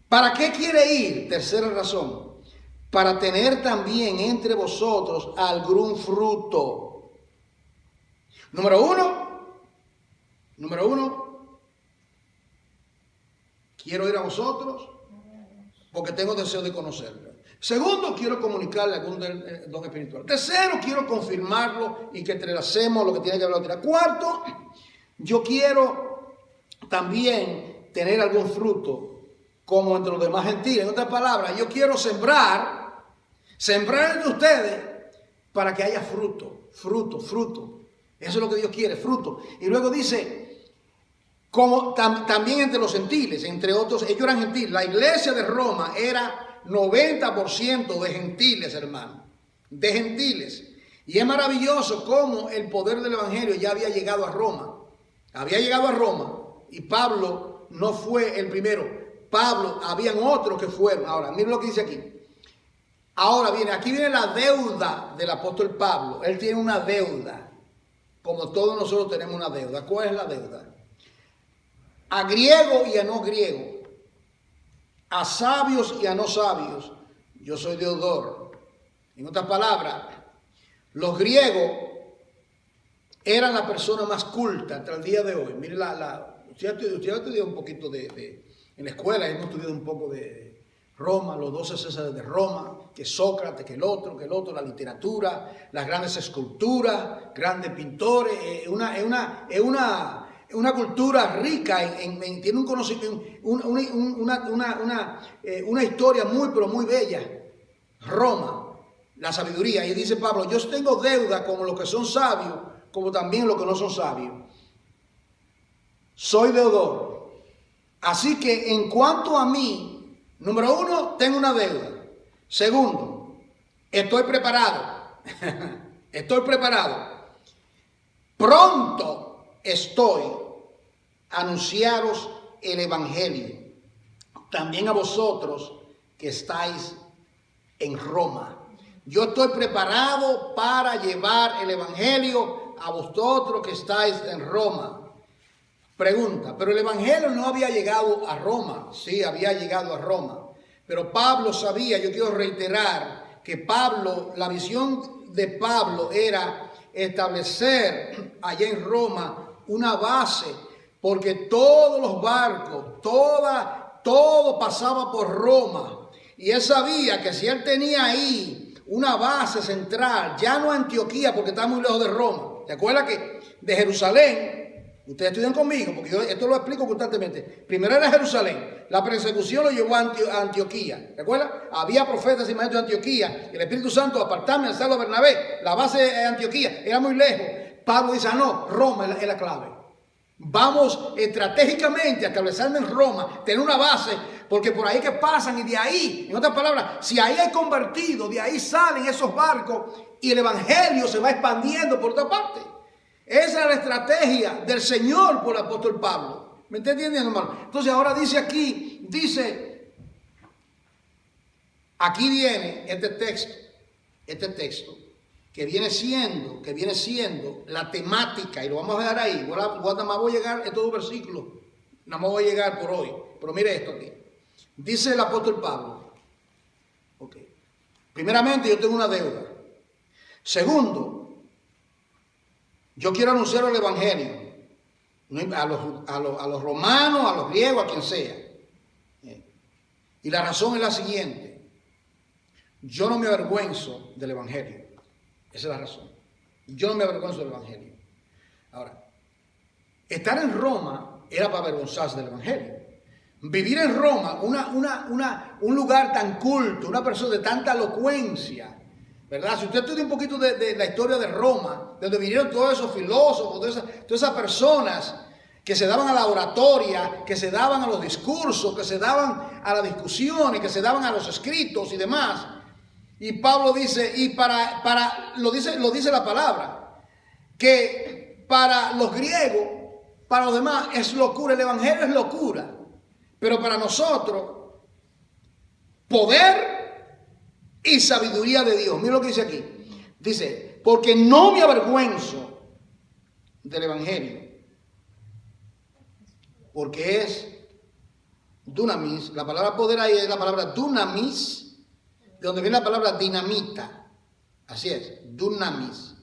¿Para qué quiere ir? Tercera razón. Para tener también entre vosotros algún fruto. Número uno, quiero ir a vosotros porque tengo deseo de conocerlo. Segundo, quiero comunicarle algún don espiritual. Tercero, quiero confirmarlo y que entrelacemos lo que tiene que ver con la otra. Cuarto, yo quiero también tener algún fruto como entre los demás gentiles. En otras palabras, yo quiero sembrar entre ustedes para que haya fruto. Eso es lo que Dios quiere, fruto. Y luego dice, como también entre los gentiles, entre otros, ellos eran gentiles. La iglesia de Roma era 90% de gentiles, hermano, de gentiles. Y es maravilloso cómo el poder del evangelio ya había llegado a Roma. Había llegado a Roma y Pablo no fue el primero. Pablo, habían otros que fueron. Ahora, miren lo que dice aquí. Ahora aquí viene la deuda del apóstol Pablo. Él tiene una deuda, como todos nosotros tenemos una deuda. ¿Cuál es la deuda? A griego y a no griego, a sabios y a no sabios, yo soy deudor. En otras palabras, los griegos eran la persona más culta hasta el día de hoy. Mire, usted ha estudiado un poquito en la escuela, hemos estudiado un poco de Roma, los 12 Césares de Roma, que Sócrates, que el otro, la literatura, las grandes esculturas, grandes pintores, es una cultura rica, tiene un conocimiento, una historia muy, pero muy bella. Roma, la sabiduría. Y dice Pablo, yo tengo deuda como los que son sabios, como también los que no son sabios. Soy deudor. Así que en cuanto a mí, número uno, tengo una deuda. Segundo, estoy preparado. Estoy preparado. Pronto estoy a anunciaros el evangelio. También a vosotros que estáis en Roma. yo estoy preparado para llevar el evangelio a vosotros que estáis en Roma. Pregunta, pero el evangelio no había llegado a Roma. Sí, había llegado a Roma. Pero Pablo sabía, yo quiero reiterar, que Pablo, la visión de Pablo era establecer allá en Roma una base, porque todos los barcos, todo pasaba por Roma. Y él sabía que si él tenía ahí una base central, ya no Antioquía, porque está muy lejos de Roma. ¿Te acuerdas que de Jerusalén? Ustedes estudian conmigo, porque yo esto lo explico constantemente. Primero era Jerusalén, la persecución lo llevó a Antioquía. ¿Te acuerdas? Había profetas y maestros de Antioquía. El Espíritu Santo apartarme al Saulo a Bernabé. La base de Antioquía era muy lejos. Pablo dice, no, Roma es la clave. Vamos estratégicamente a establecerme en Roma, tener una base, porque por ahí que pasan y de ahí, en otras palabras, si ahí hay convertidos, de ahí salen esos barcos y el evangelio se va expandiendo por otra parte. Esa es la estrategia del Señor por el apóstol Pablo. ¿Me está entendiendo, hermano? Entonces ahora dice aquí, aquí viene este texto, que viene siendo la temática, y lo vamos a dejar ahí. Nada más voy a llegar a estos dos versículos, nada más voy a llegar por hoy. Pero mire esto aquí. Dice el apóstol Pablo, primeramente yo tengo una deuda. Segundo, yo quiero anunciar el evangelio a los romanos, a los griegos, a quien sea. Y la razón es la siguiente. Yo no me avergüenzo del evangelio. Esa es la razón. Yo no me avergüenzo del evangelio. Ahora, estar en Roma era para avergonzarse del evangelio. Vivir en Roma, un lugar tan culto, una persona de tanta elocuencia, ¿verdad? Si usted estudia un poquito de la historia de Roma, de donde vinieron todos esos filósofos, todas esas personas que se daban a la oratoria, que se daban a los discursos, que se daban a las discusiones, que se daban a los escritos y demás. Y Pablo dice, lo dice la palabra, que para los griegos, para los demás es locura, el evangelio es locura, pero para nosotros, poder y sabiduría de Dios. Mira lo que dice aquí. Dice, porque no me avergüenzo del evangelio, porque es dunamis. La palabra poder ahí es la palabra dunamis, de donde viene la palabra dinamita. Así es, dunamis.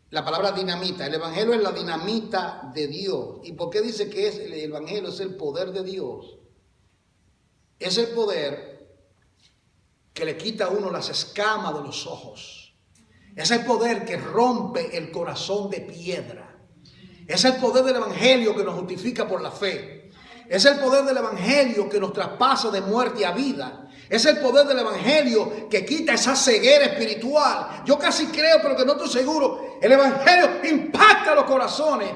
La palabra dinamita. El evangelio es la dinamita de Dios. ¿Y por qué dice que el evangelio es el poder de Dios? Es el poder que le quita a uno las escamas de los ojos. Es el poder que rompe el corazón de piedra. Es el poder del evangelio que nos justifica por la fe. Es el poder del evangelio que nos traspasa de muerte a vida. Es el poder del evangelio que quita esa ceguera espiritual. Yo casi creo, pero que no estoy seguro. El evangelio impacta los corazones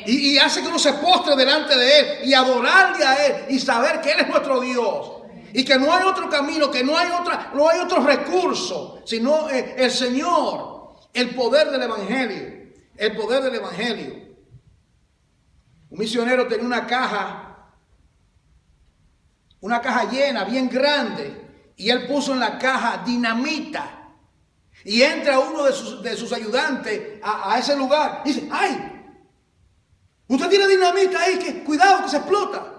y hace que uno se postre delante de Él y adorarle a Él y saber que Él es nuestro Dios. Y que no hay otro camino, que no hay otro recurso, sino el Señor, el poder del evangelio, el poder del evangelio. Un misionero tenía una caja llena, bien grande, y él puso en la caja dinamita. Y entra uno de sus ayudantes a ese lugar y dice, ¡ay! Usted tiene dinamita ahí, que cuidado que se explota.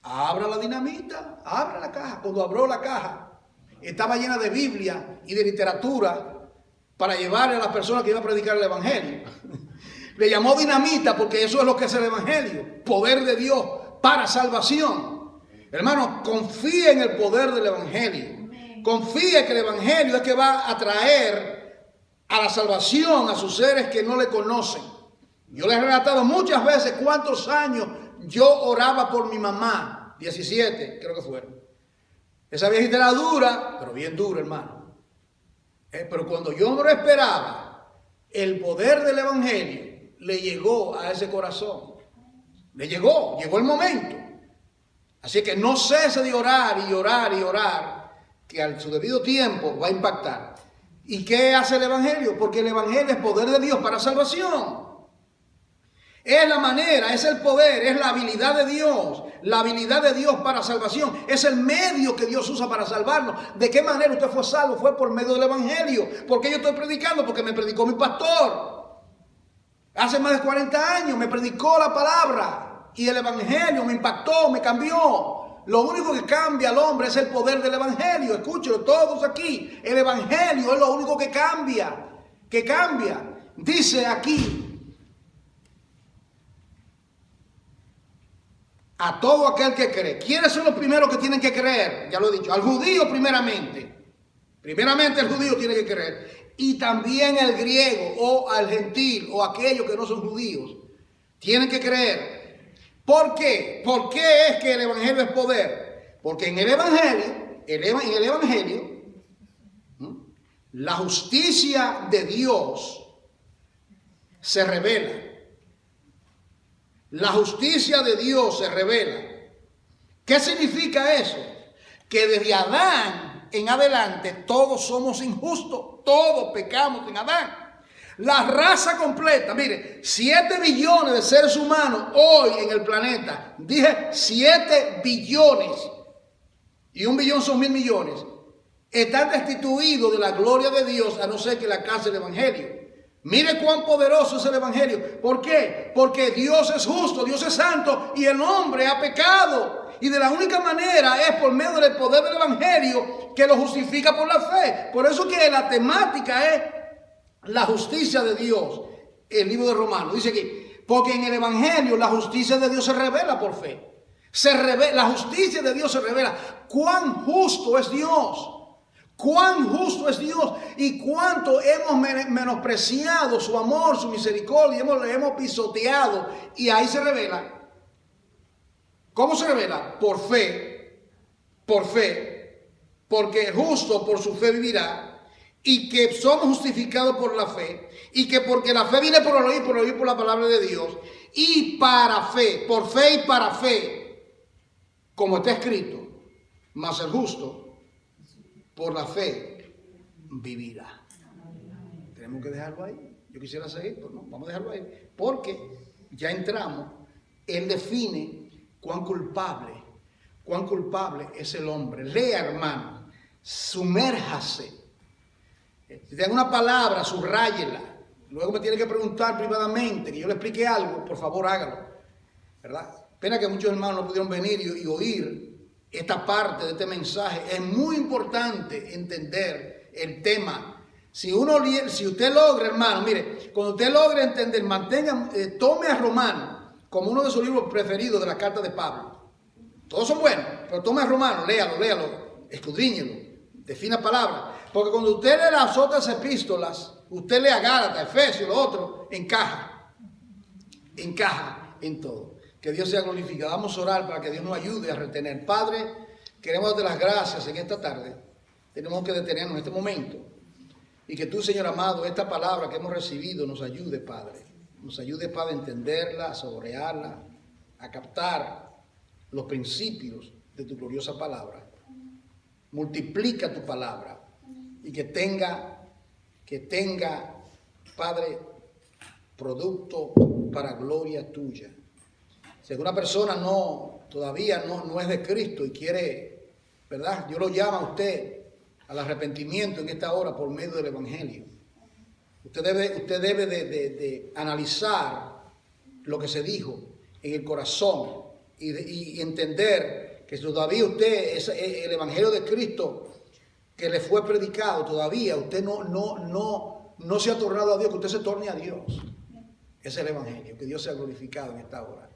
Abra la dinamita, abra la caja. Cuando abrió la caja, estaba llena de Biblia y de literatura para llevarle a las personas que iban a predicar el evangelio. Le llamó dinamita porque eso es lo que es el evangelio, poder de Dios para salvación. Hermano, confíe en el poder del evangelio. Confíe que el evangelio es que va a traer a la salvación a sus seres que no le conocen. Yo les he relatado muchas veces cuántos años yo oraba por mi mamá, 17 creo que fueron. Esa viejita era dura, pero bien dura, hermano. Pero cuando yo no lo esperaba, el poder del evangelio le llegó a ese corazón. Le llegó el momento. Así que no cese de orar y orar y orar, que a su debido tiempo va a impactar. ¿Y qué hace el evangelio? Porque el evangelio es poder de Dios para salvación. Es la manera, es el poder, es la habilidad de Dios. La habilidad de Dios para salvación. Es el medio que Dios usa para salvarnos. ¿De qué manera usted fue salvo? Fue por medio del evangelio. ¿Por qué yo estoy predicando? Porque me predicó mi pastor. Hace más de 40 años me predicó la palabra. Y el evangelio me impactó, me cambió. Lo único que cambia al hombre es el poder del evangelio. Escúchenlo todos aquí. El evangelio es lo único que cambia. Que cambia. Dice aquí: a todo aquel que cree. ¿Quiénes son los primeros que tienen que creer? Ya lo he dicho. Al judío primeramente. Primeramente el judío tiene que creer. Y también el griego o al gentil o aquellos que no son judíos tienen que creer. ¿Por qué? ¿Por qué es que el evangelio es poder? Porque en el evangelio, la justicia de Dios se revela. La justicia de Dios se revela. ¿Qué significa eso? Que desde Adán en adelante todos somos injustos, todos pecamos en Adán. La raza completa, mire, 7 billones de seres humanos hoy en el planeta, dije 7 billones, y 1 billón son 1.000 millones, están destituidos de la gloria de Dios a no ser que le alcance el evangelio. Mire cuán poderoso es el evangelio. ¿Por qué? Porque Dios es justo, Dios es santo y el hombre ha pecado. Y de la única manera es por medio del poder del evangelio que lo justifica por la fe. Por eso que la temática es la justicia de Dios. El libro de Romanos dice aquí, porque en el evangelio la justicia de Dios se revela por fe. La justicia de Dios se revela. Cuán justo es Dios. Cuán justo es Dios y cuánto hemos menospreciado su amor, su misericordia, le hemos pisoteado. Y ahí se revela. ¿Cómo se revela? Por fe, porque el justo por su fe vivirá, y que somos justificados por la fe, y que porque la fe viene por oír por la palabra de Dios, y para fe, por fe y para fe, como está escrito, mas el justo por la fe vivirá. Tenemos que dejarlo ahí. Yo quisiera seguir, pero no, vamos a dejarlo ahí. Porque ya entramos, él define cuán culpable es el hombre. Lea, hermano, sumérjase. Si tiene una palabra, subráyela. Luego me tiene que preguntar privadamente, que yo le explique algo, por favor hágalo. ¿Verdad? Pena que muchos hermanos no pudieron venir y oír esta parte de este mensaje. Es muy importante entender el tema. Si usted logra, hermano, mire, cuando usted logre entender, tome a Romano como uno de sus libros preferidos de la carta de Pablo. Todos son buenos, pero tome a Romano, léalo, escudriñelo, defina palabras. Porque cuando usted lee las otras epístolas, usted lee a Gálatas, Efesios, lo otro, encaja en todo. Que Dios sea glorificado. Vamos a orar para que Dios nos ayude a retener. Padre, queremos darte las gracias en esta tarde. Tenemos que detenernos en este momento. Y que tú, Señor amado, esta palabra que hemos recibido nos ayude, Padre. Nos ayude, Padre, a entenderla, a saborearla, a captar los principios de tu gloriosa palabra. Multiplica tu palabra y que tenga, Padre, producto para gloria tuya. Si alguna persona todavía no es de Cristo y quiere, ¿verdad? Dios lo llama a usted al arrepentimiento en esta hora por medio del evangelio. Usted debe de analizar lo que se dijo en el corazón y entender que todavía usted, el evangelio de Cristo que le fue predicado, todavía usted no se ha tornado a Dios, que usted se torne a Dios. Ese es el evangelio. Que Dios sea glorificado en esta hora.